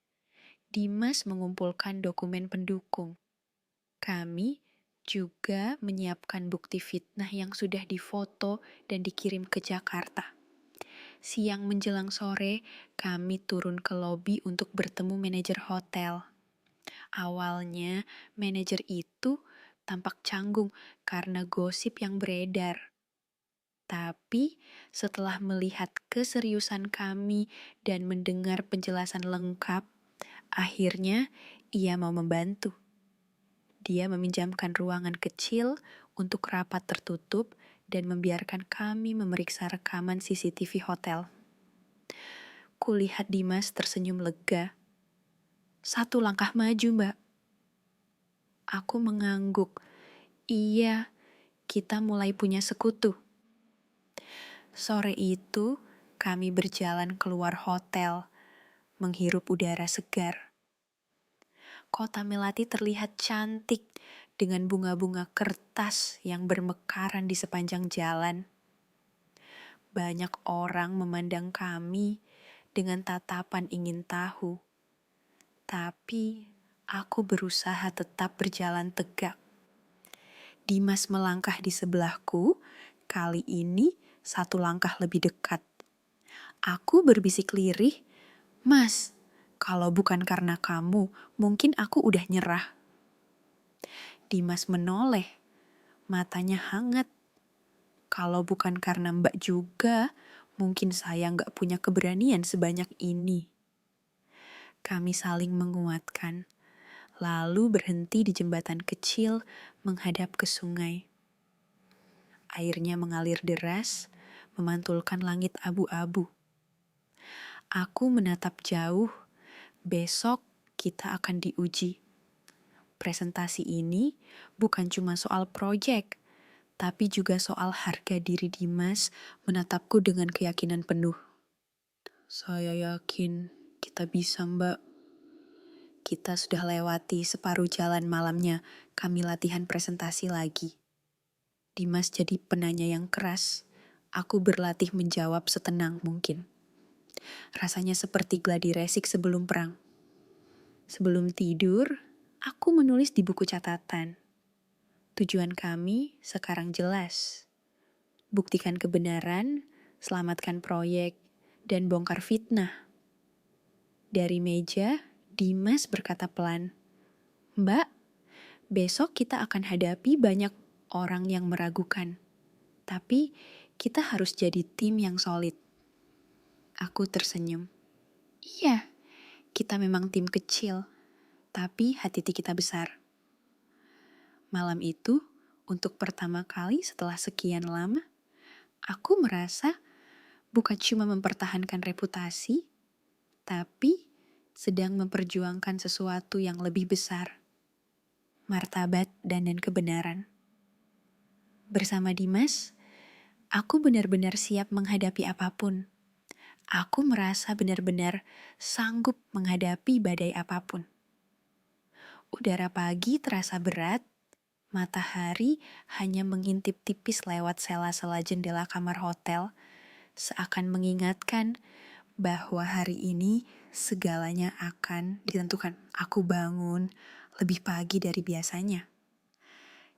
Dimas mengumpulkan dokumen pendukung. Kami juga menyiapkan bukti fitnah yang sudah difoto dan dikirim ke Jakarta. Siang menjelang sore, kami turun ke lobi untuk bertemu manajer hotel. Awalnya, manajer itu tampak canggung karena gosip yang beredar. Tapi setelah melihat keseriusan kami dan mendengar penjelasan lengkap, akhirnya ia mau membantu. Dia meminjamkan ruangan kecil untuk rapat tertutup dan membiarkan kami memeriksa rekaman CCTV hotel. Kulihat Dimas tersenyum lega. 1 langkah maju, Mbak. Aku mengangguk. Iya, kita mulai punya sekutu. Sore itu, kami berjalan keluar hotel, menghirup udara segar. Kota Melati terlihat cantik dengan bunga-bunga kertas yang bermekaran di sepanjang jalan. Banyak orang memandang kami dengan tatapan ingin tahu. Tapi aku berusaha tetap berjalan tegak. Dimas melangkah di sebelahku, kali ini 1 langkah lebih dekat. Aku berbisik lirih, Mas, kalau bukan karena kamu, mungkin aku udah nyerah. Dimas menoleh, matanya hangat. Kalau bukan karena Mbak juga, mungkin saya nggak punya keberanian sebanyak ini. Kami saling menguatkan, lalu berhenti di jembatan kecil menghadap ke sungai. Airnya mengalir deras, memantulkan langit abu-abu. Aku menatap jauh, besok kita akan diuji. Presentasi ini bukan cuma soal proyek, tapi juga soal harga diri Dimas menatapku dengan keyakinan penuh. Saya yakin kita bisa, Mbak. Kita sudah lewati separuh jalan malamnya, kami latihan presentasi lagi. Dimas jadi penanya yang keras. Aku berlatih menjawab setenang mungkin. Rasanya seperti gladi resik sebelum perang. Sebelum tidur, aku menulis di buku catatan. Tujuan kami sekarang jelas. Buktikan kebenaran, selamatkan proyek, dan bongkar fitnah. Dari meja, Dimas berkata pelan, Mbak, besok kita akan hadapi banyak orang yang meragukan. Tapi kita harus jadi tim yang solid. Aku tersenyum. Iya, kita memang tim kecil, tapi hati kita besar. Malam itu, untuk pertama kali setelah sekian lama, aku merasa bukan cuma mempertahankan reputasi, tapi sedang memperjuangkan sesuatu yang lebih besar. Martabat dan kebenaran. Bersama Dimas, aku benar-benar siap menghadapi apapun. Aku merasa benar-benar sanggup menghadapi badai apapun. Udara pagi terasa berat, matahari hanya mengintip tipis lewat sela-sela jendela kamar hotel, seakan mengingatkan bahwa hari ini segalanya akan ditentukan. Aku bangun lebih pagi dari biasanya.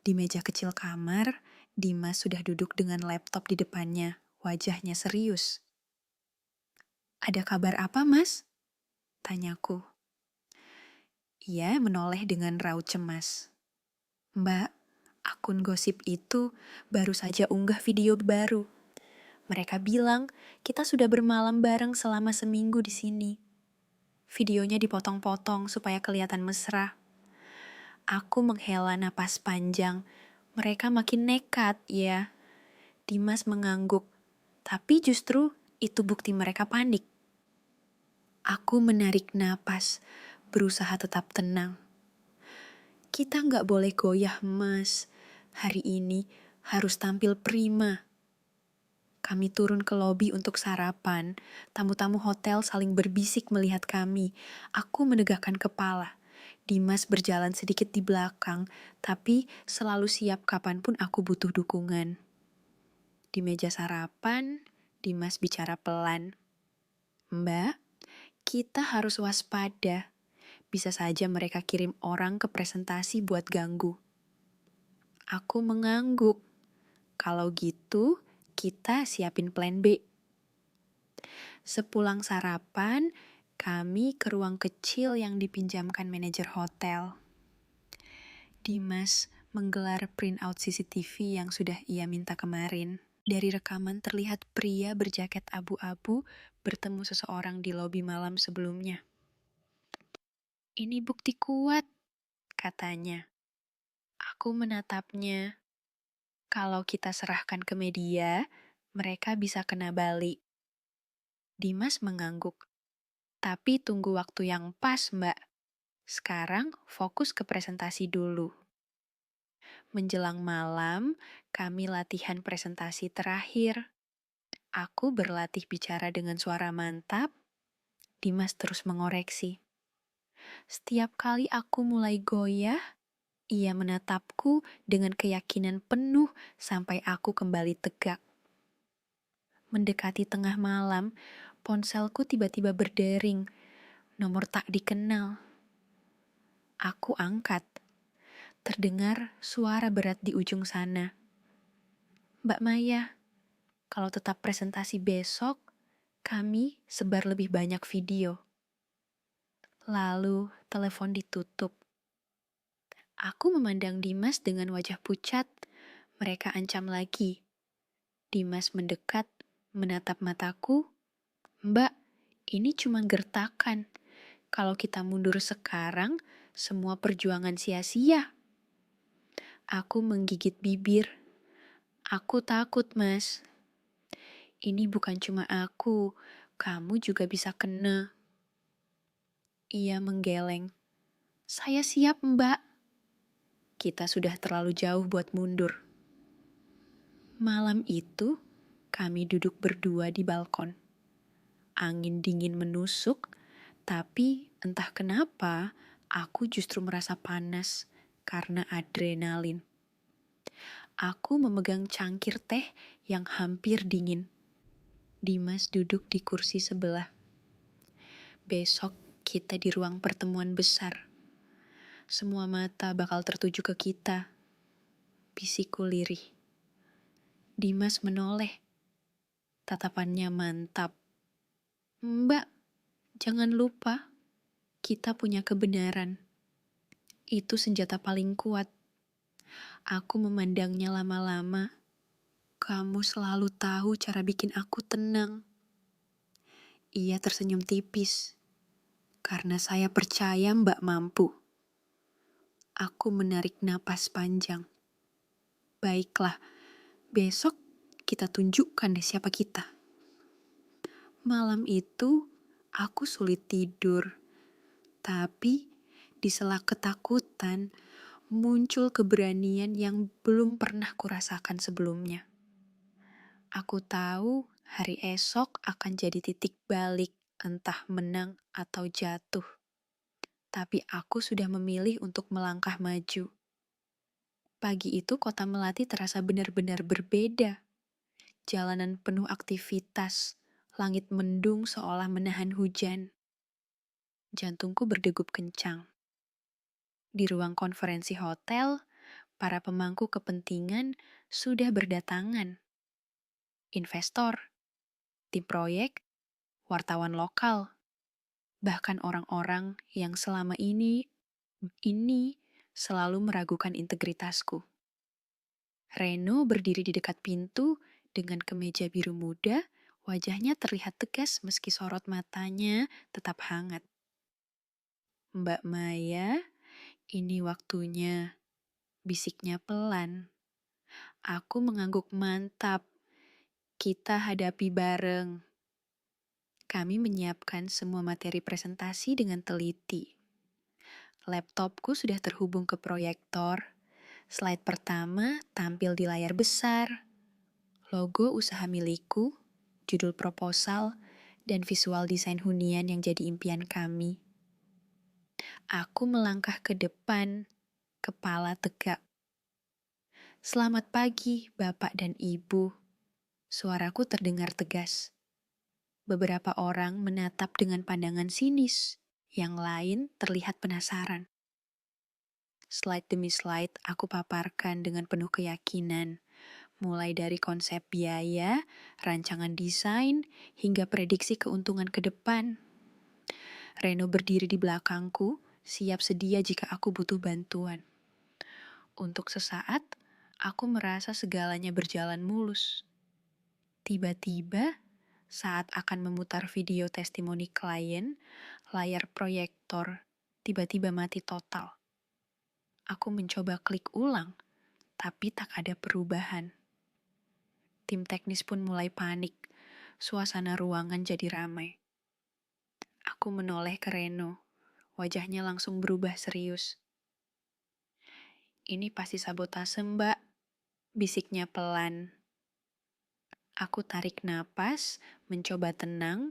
Di meja kecil kamar, Dimas sudah duduk dengan laptop di depannya, wajahnya serius. "Ada kabar apa, Mas?" tanyaku. Ia menoleh dengan raut cemas. "Mbak, akun gosip itu baru saja unggah video baru. Mereka bilang kita sudah bermalam bareng selama seminggu di sini. Videonya dipotong-potong supaya kelihatan mesra." Aku menghela napas panjang. Mereka makin nekat, ya. Dimas mengangguk. Tapi justru itu bukti mereka panik. Aku menarik napas, berusaha tetap tenang. "Kita nggak boleh goyah, Mas. Hari ini harus tampil prima." Kami turun ke lobi untuk sarapan. Tamu-tamu hotel saling berbisik melihat kami. Aku menegakkan kepala. Dimas berjalan sedikit di belakang, tapi selalu siap kapanpun aku butuh dukungan. Di meja sarapan, Dimas bicara pelan. "Mbak, kita harus waspada. Bisa saja mereka kirim orang ke presentasi buat ganggu." Aku mengangguk. "Kalau gitu, kita siapin plan B." Sepulang sarapan, kami ke ruang kecil yang dipinjamkan manajer hotel. Dimas menggelar printout CCTV yang sudah ia minta kemarin. Dari rekaman terlihat pria berjaket abu-abu bertemu seseorang di lobi malam sebelumnya. "Ini bukti kuat," katanya. Aku menatapnya. Kalau kita serahkan ke media, mereka bisa kena balik. Dimas mengangguk. "Tapi tunggu waktu yang pas, Mbak. Sekarang fokus ke presentasi dulu." Menjelang malam, kami latihan presentasi terakhir. Aku berlatih bicara dengan suara mantap. Dimas terus mengoreksi. Setiap kali aku mulai goyah, ia menatapku dengan keyakinan penuh sampai aku kembali tegak. Mendekati tengah malam, ponselku tiba-tiba berdering. Nomor tak dikenal. Aku angkat. Terdengar suara berat di ujung sana. "Mbak Maya, kalau tetap presentasi besok, kami sebar lebih banyak video." Lalu telepon ditutup. Aku memandang Dimas dengan wajah pucat. Mereka ancam lagi. Dimas mendekat, menatap mataku. "Mbak, ini cuma gertakan. Kalau kita mundur sekarang, semua perjuangan sia-sia." Aku menggigit bibir. "Aku takut, Mas. Ini bukan cuma aku, kamu juga bisa kena." Ia menggeleng. "Saya siap, Mbak." Kita sudah terlalu jauh buat mundur. Malam itu, kami duduk berdua di balkon. Angin dingin menusuk, tapi entah kenapa aku justru merasa panas karena adrenalin. Aku memegang cangkir teh yang hampir dingin. Dimas duduk di kursi sebelah. Besok kita di ruang pertemuan besar. Semua mata bakal tertuju ke kita. Bisikku lirih. Dimas menoleh. Tatapannya mantap. "Mbak, jangan lupa, kita punya kebenaran. Itu senjata paling kuat." Aku memandangnya lama-lama. "Kamu selalu tahu cara bikin aku tenang." Ia tersenyum tipis. "Karena saya percaya Mbak mampu." Aku menarik napas panjang. "Baiklah, besok kita tunjukkan deh siapa kita." Malam itu, aku sulit tidur. Tapi di sela ketakutan, muncul keberanian yang belum pernah kurasakan sebelumnya. Aku tahu hari esok akan jadi titik balik, entah menang atau jatuh. Tapi aku sudah memilih untuk melangkah maju. Pagi itu kota Melati terasa benar-benar berbeda. Jalanan penuh aktivitas, langit mendung seolah menahan hujan. Jantungku berdegup kencang. Di ruang konferensi hotel, para pemangku kepentingan sudah berdatangan. Investor, tim proyek, wartawan lokal, bahkan orang-orang yang selama ini selalu meragukan integritasku. Reno berdiri di dekat pintu dengan kemeja biru muda, wajahnya terlihat tegas meski sorot matanya tetap hangat. Mbak Maya, ini waktunya, bisiknya pelan. Aku mengangguk mantap. Kita hadapi bareng. Kami menyiapkan semua materi presentasi dengan teliti. Laptopku sudah terhubung ke proyektor. Slide pertama tampil di layar besar. Logo usaha milikku, judul proposal, dan visual desain hunian yang jadi impian kami. Aku melangkah ke depan, kepala tegak. Selamat pagi, Bapak dan Ibu. Suaraku terdengar tegas. Beberapa orang menatap dengan pandangan sinis, yang lain terlihat penasaran. Slide demi slide aku paparkan dengan penuh keyakinan, mulai dari konsep biaya, rancangan desain, hingga prediksi keuntungan ke depan. Reno berdiri di belakangku, siap sedia jika aku butuh bantuan. Untuk sesaat, aku merasa segalanya berjalan mulus. Tiba-tiba, saat akan memutar video testimoni klien, layar proyektor tiba-tiba mati total. Aku mencoba klik ulang, tapi tak ada perubahan. Tim teknis pun mulai panik. Suasana ruangan jadi ramai. Aku menoleh ke Reno. Wajahnya langsung berubah serius. Ini pasti sabotase, Mbak. Bisiknya pelan. Aku tarik napas, mencoba tenang,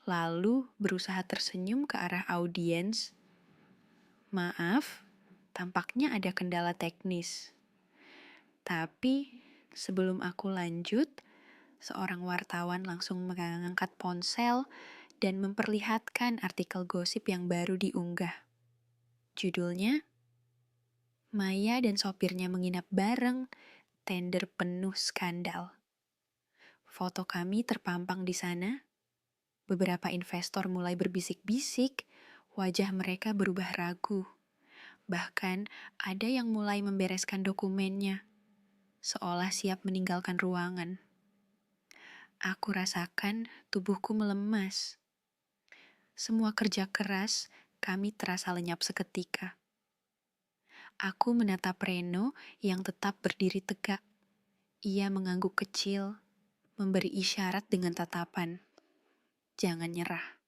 lalu berusaha tersenyum ke arah audiens. Maaf, tampaknya ada kendala teknis. Tapi sebelum aku lanjut, seorang wartawan langsung mengangkat ponsel dan memperlihatkan artikel gosip yang baru diunggah. Judulnya, Maya dan sopirnya menginap bareng, tender penuh skandal. Foto kami terpampang di sana. Beberapa investor mulai berbisik-bisik, wajah mereka berubah ragu. Bahkan ada yang mulai membereskan dokumennya, seolah siap meninggalkan ruangan. Aku rasakan tubuhku melemas. Semua kerja keras kami terasa lenyap seketika. Aku menatap Reno yang tetap berdiri tegak. Ia mengangguk kecil, memberi isyarat dengan tatapan. Jangan nyerah.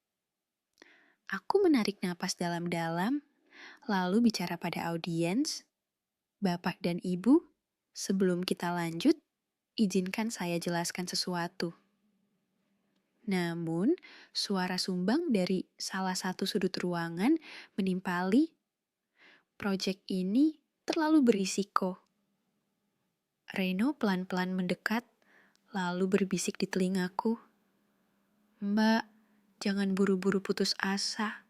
Aku menarik napas dalam-dalam, lalu bicara pada audiens. Bapak dan Ibu, sebelum kita lanjut, izinkan saya jelaskan sesuatu. Namun, suara sumbang dari salah satu sudut ruangan menimpali, proyek ini terlalu berisiko. Reno pelan-pelan mendekat, lalu berbisik di telingaku. Mbak, jangan buru-buru putus asa.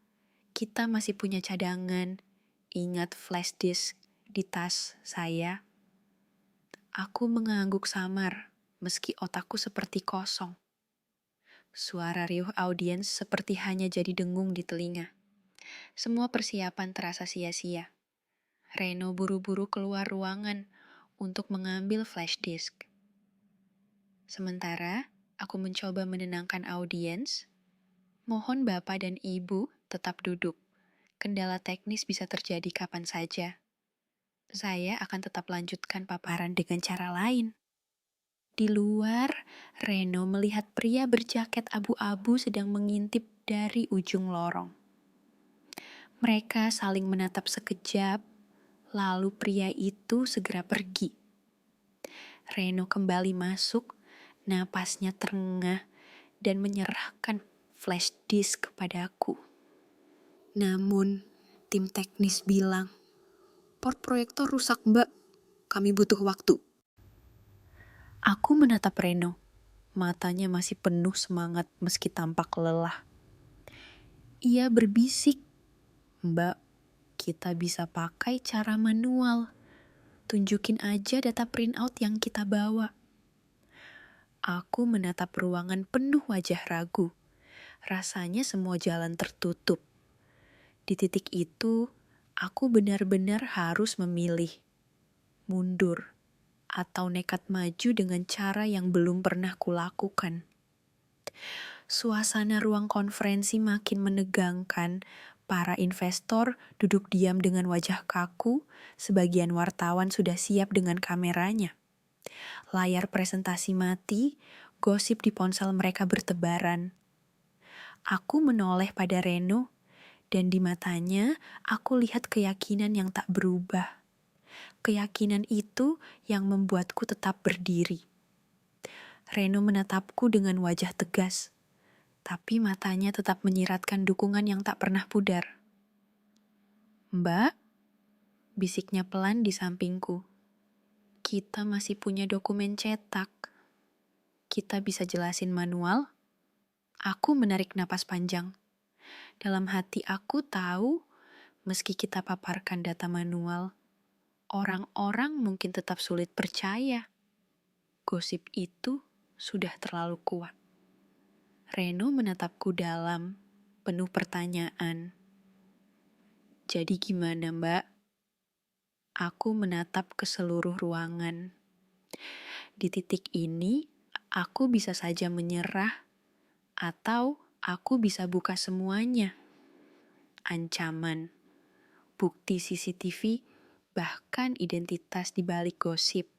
Kita masih punya cadangan. Ingat flash disk di tas saya. Aku mengangguk samar, meski otakku seperti kosong. Suara riuh audiens seperti hanya jadi dengung di telinga. Semua persiapan terasa sia-sia. Reno buru-buru keluar ruangan untuk mengambil flash disk. Sementara aku mencoba menenangkan audiens, mohon Bapak dan Ibu tetap duduk. Kendala teknis bisa terjadi kapan saja. Saya akan tetap lanjutkan paparan dengan cara lain. Di luar, Reno melihat pria berjaket abu-abu sedang mengintip dari ujung lorong. Mereka saling menatap sekejap, Lalu pria itu segera pergi. Reno kembali masuk, napasnya terengah dan menyerahkan flash disk kepadaku. Namun, tim teknis bilang, "Port proyektor rusak, Mbak. Kami butuh waktu." Aku menatap Reno. Matanya masih penuh semangat meski tampak lelah. Ia berbisik, "Mbak, kita bisa pakai cara manual. Tunjukin aja data printout yang kita bawa." Aku menatap ruangan penuh wajah ragu. Rasanya semua jalan tertutup. Di titik itu, aku benar-benar harus memilih. Mundur, atau nekat maju dengan cara yang belum pernah kulakukan. Suasana ruang konferensi makin menegangkan. Para investor duduk diam dengan wajah kaku, sebagian wartawan sudah siap dengan kameranya. Layar presentasi mati, gosip di ponsel mereka bertebaran. Aku menoleh pada Reno, dan di matanya aku lihat keyakinan yang tak berubah. Keyakinan itu yang membuatku tetap berdiri. Reno menatapku dengan wajah tegas, tapi matanya tetap menyiratkan dukungan yang tak pernah pudar. "Mbak," bisiknya pelan di sampingku. "Kita masih punya dokumen cetak. Kita bisa jelasin manual?" Aku menarik napas panjang. Dalam hati aku tahu, meski kita paparkan data manual, orang-orang mungkin tetap sulit percaya. Gosip itu sudah terlalu kuat. Reno menatapku dalam, penuh pertanyaan. "Jadi gimana, Mbak?" Aku menatap ke seluruh ruangan. Di titik ini, aku bisa saja menyerah, atau aku bisa buka semuanya. Ancaman, bukti CCTV, bahkan identitas di balik gosip.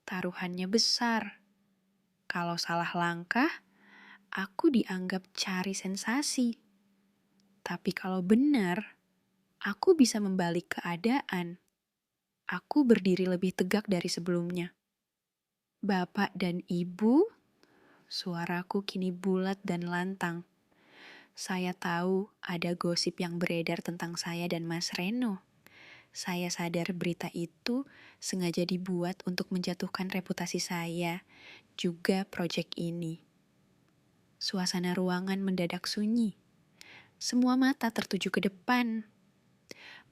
Taruhannya besar. Kalau salah langkah, aku dianggap cari sensasi. Tapi kalau benar, aku bisa membalik keadaan. Aku berdiri lebih tegak dari sebelumnya. "Bapak dan Ibu," suaraku kini bulat dan lantang. "Saya tahu ada gosip yang beredar tentang saya dan Mas Reno. Saya sadar berita itu sengaja dibuat untuk menjatuhkan reputasi saya, juga proyek ini." Suasana ruangan mendadak sunyi. Semua mata tertuju ke depan.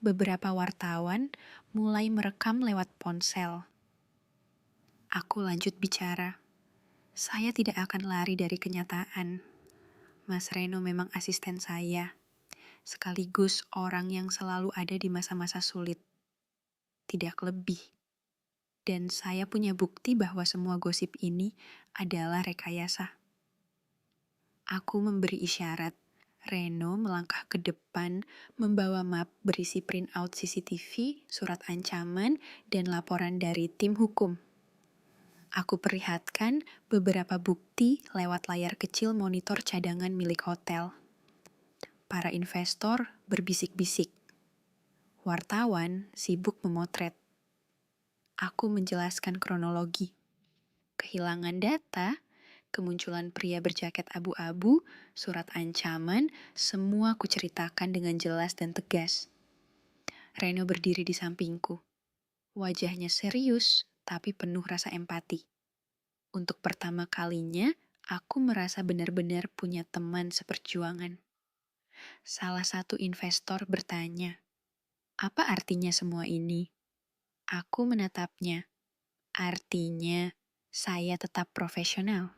Beberapa wartawan mulai merekam lewat ponsel. Aku lanjut bicara. "Saya tidak akan lari dari kenyataan. Mas Reno memang asisten saya, sekaligus orang yang selalu ada di masa-masa sulit. Tidak lebih. Dan saya punya bukti bahwa semua gosip ini adalah rekayasa." Aku memberi isyarat. Reno melangkah ke depan, membawa map berisi printout CCTV, surat ancaman, dan laporan dari tim hukum. Aku perlihatkan beberapa bukti lewat layar kecil monitor cadangan milik hotel. Para investor berbisik-bisik. Wartawan sibuk memotret. Aku menjelaskan kronologi. Kehilangan data, kemunculan pria berjaket abu-abu, surat ancaman, semua kuceritakan dengan jelas dan tegas. Reno berdiri di sampingku. Wajahnya serius, tapi penuh rasa empati. Untuk pertama kalinya, aku merasa benar-benar punya teman seperjuangan. Salah satu investor bertanya, "Apa artinya semua ini?" Aku menatapnya. "Artinya, saya tetap profesional.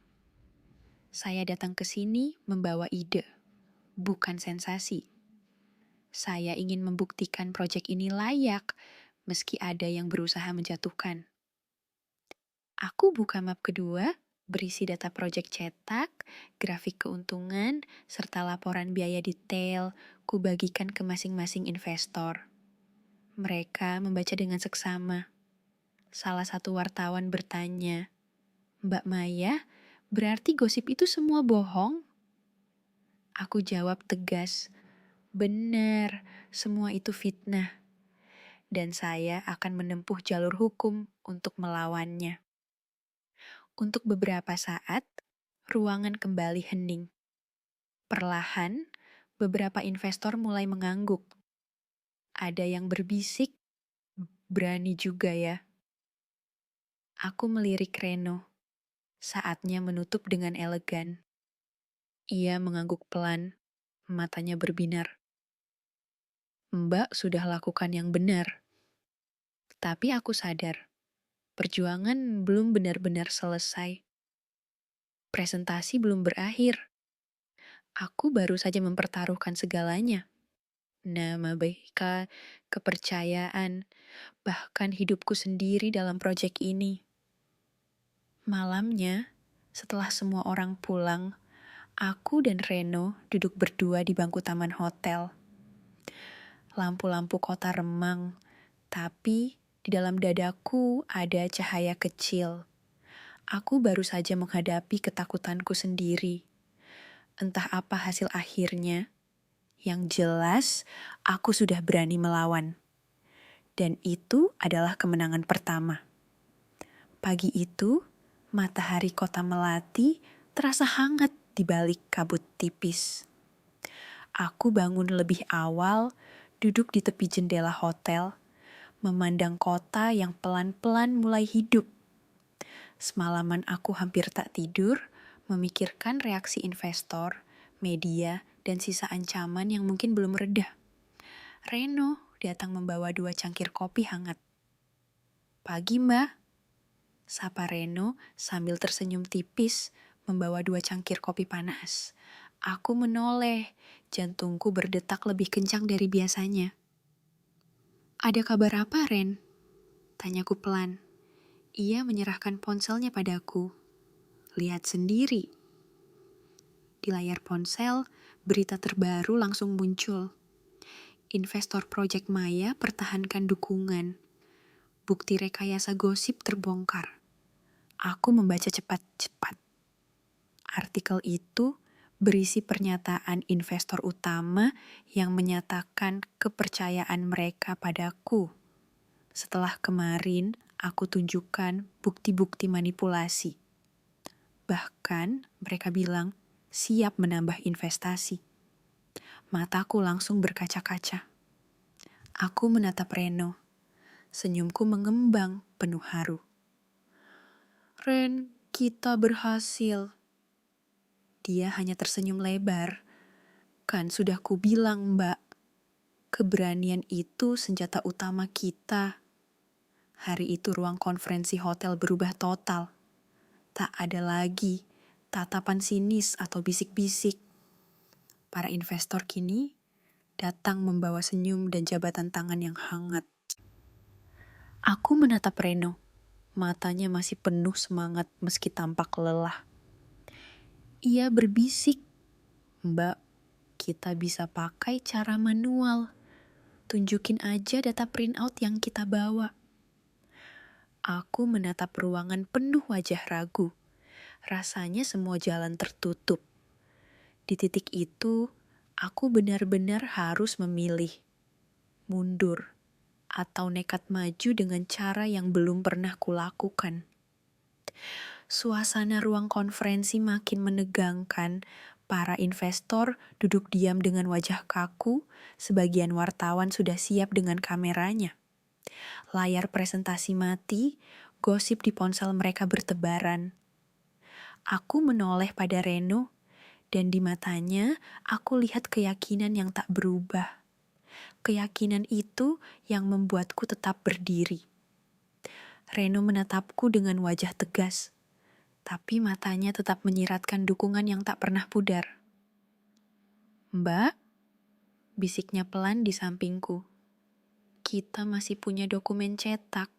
Saya datang ke sini membawa ide, bukan sensasi. Saya ingin membuktikan proyek ini layak, meski ada yang berusaha menjatuhkan." Aku buka map kedua, berisi data proyek cetak, grafik keuntungan, serta laporan biaya detail, kubagikan ke masing-masing investor. Mereka membaca dengan seksama. Salah satu wartawan bertanya, "Mbak Maya, berarti gosip itu semua bohong?" Aku jawab tegas, "Benar, semua itu fitnah. dan saya akan menempuh jalur hukum untuk melawannya. Untuk beberapa saat, ruangan kembali hening. Perlahan, beberapa investor mulai mengangguk. Ada yang berbisik, berani juga ya. Aku melirik Reno. Saatnya menutup dengan elegan. Ia mengangguk pelan, matanya berbinar. Mbak sudah lakukan yang benar. Tapi aku sadar, perjuangan belum benar-benar selesai. Presentasi belum berakhir. Aku baru saja mempertaruhkan segalanya. Nama baik, kepercayaan, bahkan hidupku sendiri dalam proyek ini. Malamnya, setelah semua orang pulang, aku dan Reno duduk berdua di bangku taman hotel. Lampu-lampu kota remang, tapi di dalam dadaku ada cahaya kecil. Aku baru saja menghadapi ketakutanku sendiri. Entah apa hasil akhirnya, yang jelas aku sudah berani melawan. Dan itu adalah kemenangan pertama. Pagi itu, matahari kota Melati terasa hangat di balik kabut tipis. Aku bangun lebih awal, duduk di tepi jendela hotel, memandang kota yang pelan-pelan mulai hidup. Semalaman aku hampir tak tidur, memikirkan reaksi investor, media, dan sisa ancaman yang mungkin belum reda. Reno datang membawa 2 cangkir kopi hangat. Pagi, Mbak. Sapa Reno sambil tersenyum tipis, membawa 2 cangkir kopi panas. Aku menoleh, jantungku berdetak lebih kencang dari biasanya. Ada kabar apa, Ren? Tanyaku pelan. Ia menyerahkan ponselnya padaku. Lihat sendiri. Di layar ponsel, berita terbaru langsung muncul. Investor Project Maya pertahankan dukungan. Bukti rekayasa gosip terbongkar. Aku membaca cepat-cepat. Artikel itu berisi pernyataan investor utama yang menyatakan kepercayaan mereka padaku. Setelah kemarin, aku tunjukkan bukti-bukti manipulasi. Bahkan mereka bilang siap menambah investasi. Mataku langsung berkaca-kaca. Aku menatap Reno. Senyumku mengembang penuh haru. Ren, kita berhasil. Dia hanya tersenyum lebar. Kan sudah kubilang, Mbak. Keberanian itu senjata utama kita. Hari itu ruang konferensi hotel berubah total. Tak ada lagi tatapan sinis atau bisik-bisik. Para investor kini datang membawa senyum dan jabatan tangan yang hangat. Aku menatap Reno. Matanya masih penuh semangat meski tampak lelah. Ia berbisik, Mbak, kita bisa pakai cara manual. Tunjukin aja data printout yang kita bawa. Aku menatap ruangan penuh wajah ragu. Rasanya semua jalan tertutup. Di titik itu, aku benar-benar harus memilih. Mundur, atau nekat maju dengan cara yang belum pernah kulakukan. Suasana ruang konferensi makin menegangkan. Para investor duduk diam dengan wajah kaku. Sebagian wartawan sudah siap dengan kameranya. Layar presentasi mati, gosip di ponsel mereka bertebaran. Aku menoleh pada Reno, dan di matanya aku lihat keyakinan yang tak berubah. Keyakinan itu yang membuatku tetap berdiri. Reno menatapku dengan wajah tegas, tapi matanya tetap menyiratkan dukungan yang tak pernah pudar. Mbak, bisiknya pelan di sampingku. Kita masih punya dokumen cetak.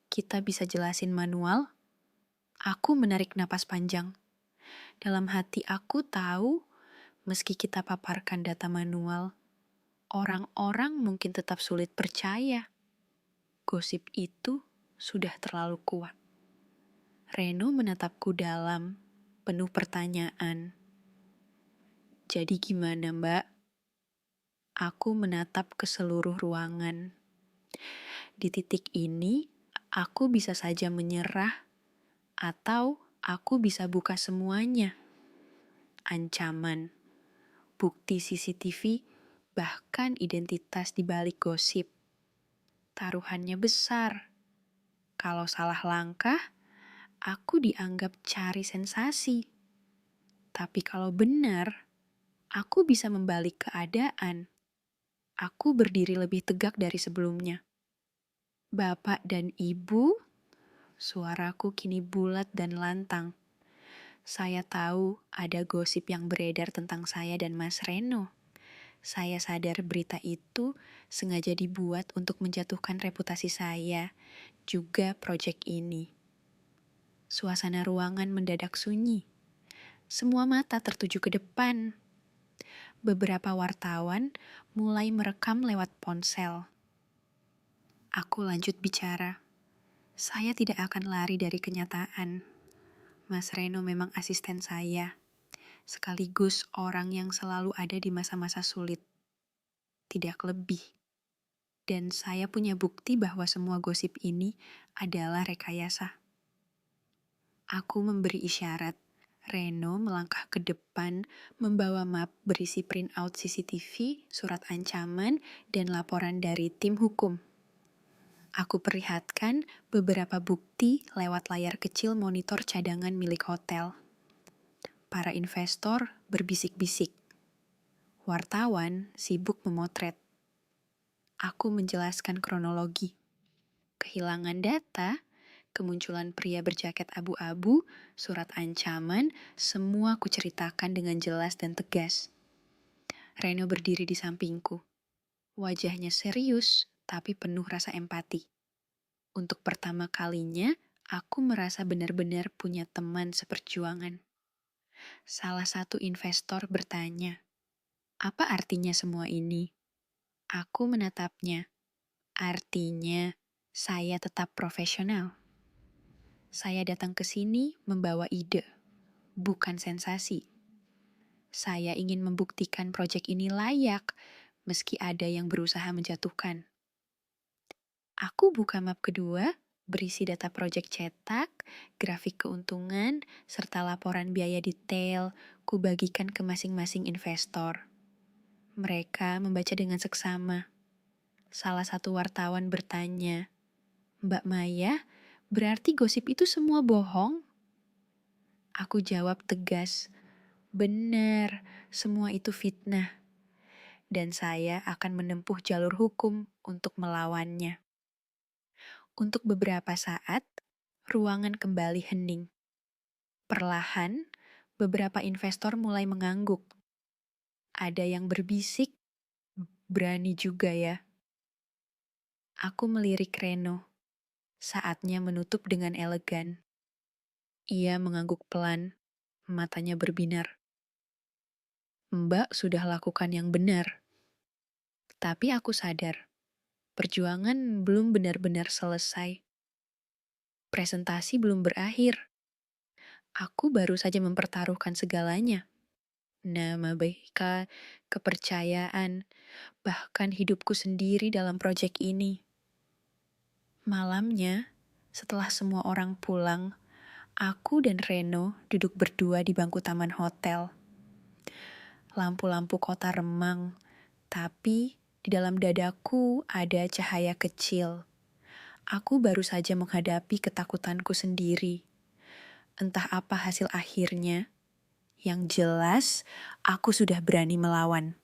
Kita bisa jelasin manual? Aku menarik napas panjang. Dalam hati aku tahu, meski kita paparkan data manual, orang-orang mungkin tetap sulit percaya. Gosip itu sudah terlalu kuat. Reno menatapku dalam, penuh pertanyaan. Jadi gimana, Mbak? Aku menatap ke seluruh ruangan. Di titik ini, aku bisa saja menyerah atau aku bisa buka semuanya. Ancaman, bukti CCTV, bahkan identitas di balik gosip. Taruhannya besar. Kalau salah langkah, aku dianggap cari sensasi. Tapi kalau benar, aku bisa membalik keadaan. Aku berdiri lebih tegak dari sebelumnya. Bapak dan Ibu, suaraku kini bulat dan lantang. Saya tahu ada gosip yang beredar tentang saya dan Mas Reno. Saya sadar berita itu sengaja dibuat untuk menjatuhkan reputasi saya, juga proyek ini. Suasana ruangan mendadak sunyi. Semua mata tertuju ke depan. Beberapa wartawan mulai merekam lewat ponsel. Aku lanjut bicara. Saya tidak akan lari dari kenyataan. Mas Reno memang asisten saya, sekaligus orang yang selalu ada di masa-masa sulit. Tidak lebih. Dan saya punya bukti bahwa semua gosip ini adalah rekayasa. Aku memberi isyarat. Reno melangkah ke depan, membawa map berisi printout CCTV, surat ancaman, dan laporan dari tim hukum. Aku perlihatkan beberapa bukti lewat layar kecil monitor cadangan milik hotel. Para investor berbisik-bisik. Wartawan sibuk memotret. Aku menjelaskan kronologi. Kehilangan data, kemunculan pria berjaket abu-abu, surat ancaman, semua kuceritakan dengan jelas dan tegas. Reno berdiri di sampingku. Wajahnya serius, tapi penuh rasa empati. Untuk pertama kalinya, aku merasa benar-benar punya teman seperjuangan. Salah satu investor bertanya, "Apa artinya semua ini?" Aku menatapnya. Artinya, saya tetap profesional. Saya datang ke sini membawa ide, bukan sensasi. Saya ingin membuktikan proyek ini layak, meski ada yang berusaha menjatuhkan. Aku buka map kedua, berisi data proyek cetak, grafik keuntungan, serta laporan biaya detail, kubagikan ke masing-masing investor. Mereka membaca dengan seksama. Salah satu wartawan bertanya, "Mbak Maya, berarti gosip itu semua bohong?" Aku jawab tegas, "Benar, semua itu fitnah. Dan saya akan menempuh jalur hukum untuk melawannya." Untuk beberapa saat, ruangan kembali hening. Perlahan, beberapa investor mulai mengangguk. Ada yang berbisik, "Berani juga ya." Aku melirik Reno. Saatnya menutup dengan elegan. Ia mengangguk pelan, matanya berbinar. "Mbak sudah lakukan yang benar." Tapi aku sadar, perjuangan belum benar-benar selesai. Presentasi belum berakhir. Aku baru saja mempertaruhkan segalanya. Nama baik, kepercayaan, bahkan hidupku sendiri dalam proyek ini. Malamnya, setelah semua orang pulang, aku dan Reno duduk berdua di bangku taman hotel. Lampu-lampu kota remang, tapi di dalam dadaku ada cahaya kecil. Aku baru saja menghadapi ketakutanku sendiri. Entah apa hasil akhirnya, yang jelas aku sudah berani melawan.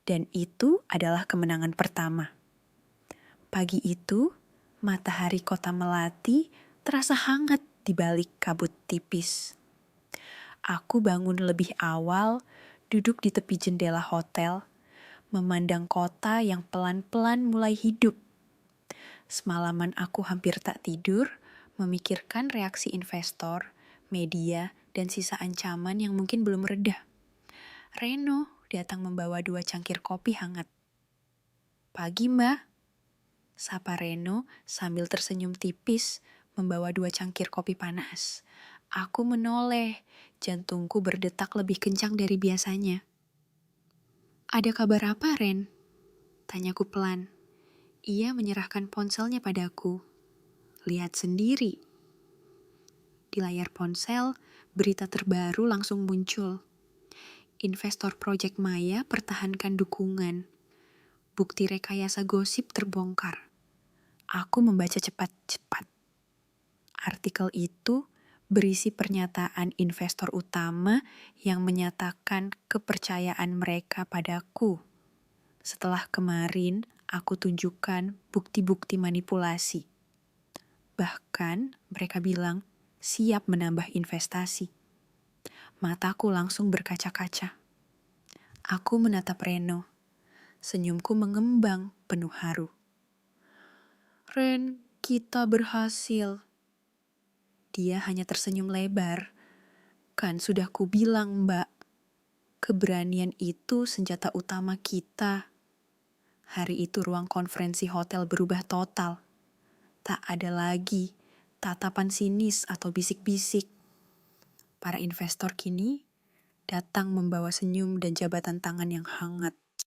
Dan itu adalah kemenangan pertama. Pagi itu, matahari kota Melati terasa hangat di balik kabut tipis. Aku bangun lebih awal, duduk di tepi jendela hotel, memandang kota yang pelan-pelan mulai hidup. Semalaman aku hampir tak tidur, memikirkan reaksi investor, media, dan sisa ancaman yang mungkin belum reda. Reno datang membawa 2 cangkir kopi hangat. "Pagi, Mbak," sapa Reno sambil tersenyum tipis, membawa 2 cangkir kopi panas. Aku menoleh, jantungku berdetak lebih kencang dari biasanya. "Ada kabar apa, Ren?" tanyaku pelan. Ia menyerahkan ponselnya padaku. Lihat sendiri. Di layar ponsel, berita terbaru langsung muncul. Investor Project Maya pertahankan dukungan. Bukti rekayasa gosip terbongkar. Aku membaca cepat-cepat. Artikel itu berisi pernyataan investor utama yang menyatakan kepercayaan mereka padaku. Setelah kemarin, aku tunjukkan bukti-bukti manipulasi. Bahkan mereka bilang siap menambah investasi. Mataku langsung berkaca-kaca. Aku menatap Reno. Senyumku mengembang penuh haru. Ren, kita berhasil. Dia hanya tersenyum lebar. Kan sudah kubilang, Mbak. Keberanian itu senjata utama kita. Hari itu ruang konferensi hotel berubah total. Tak ada lagi tatapan sinis atau bisik-bisik. Para investor kini datang membawa senyum dan jabatan tangan yang hangat.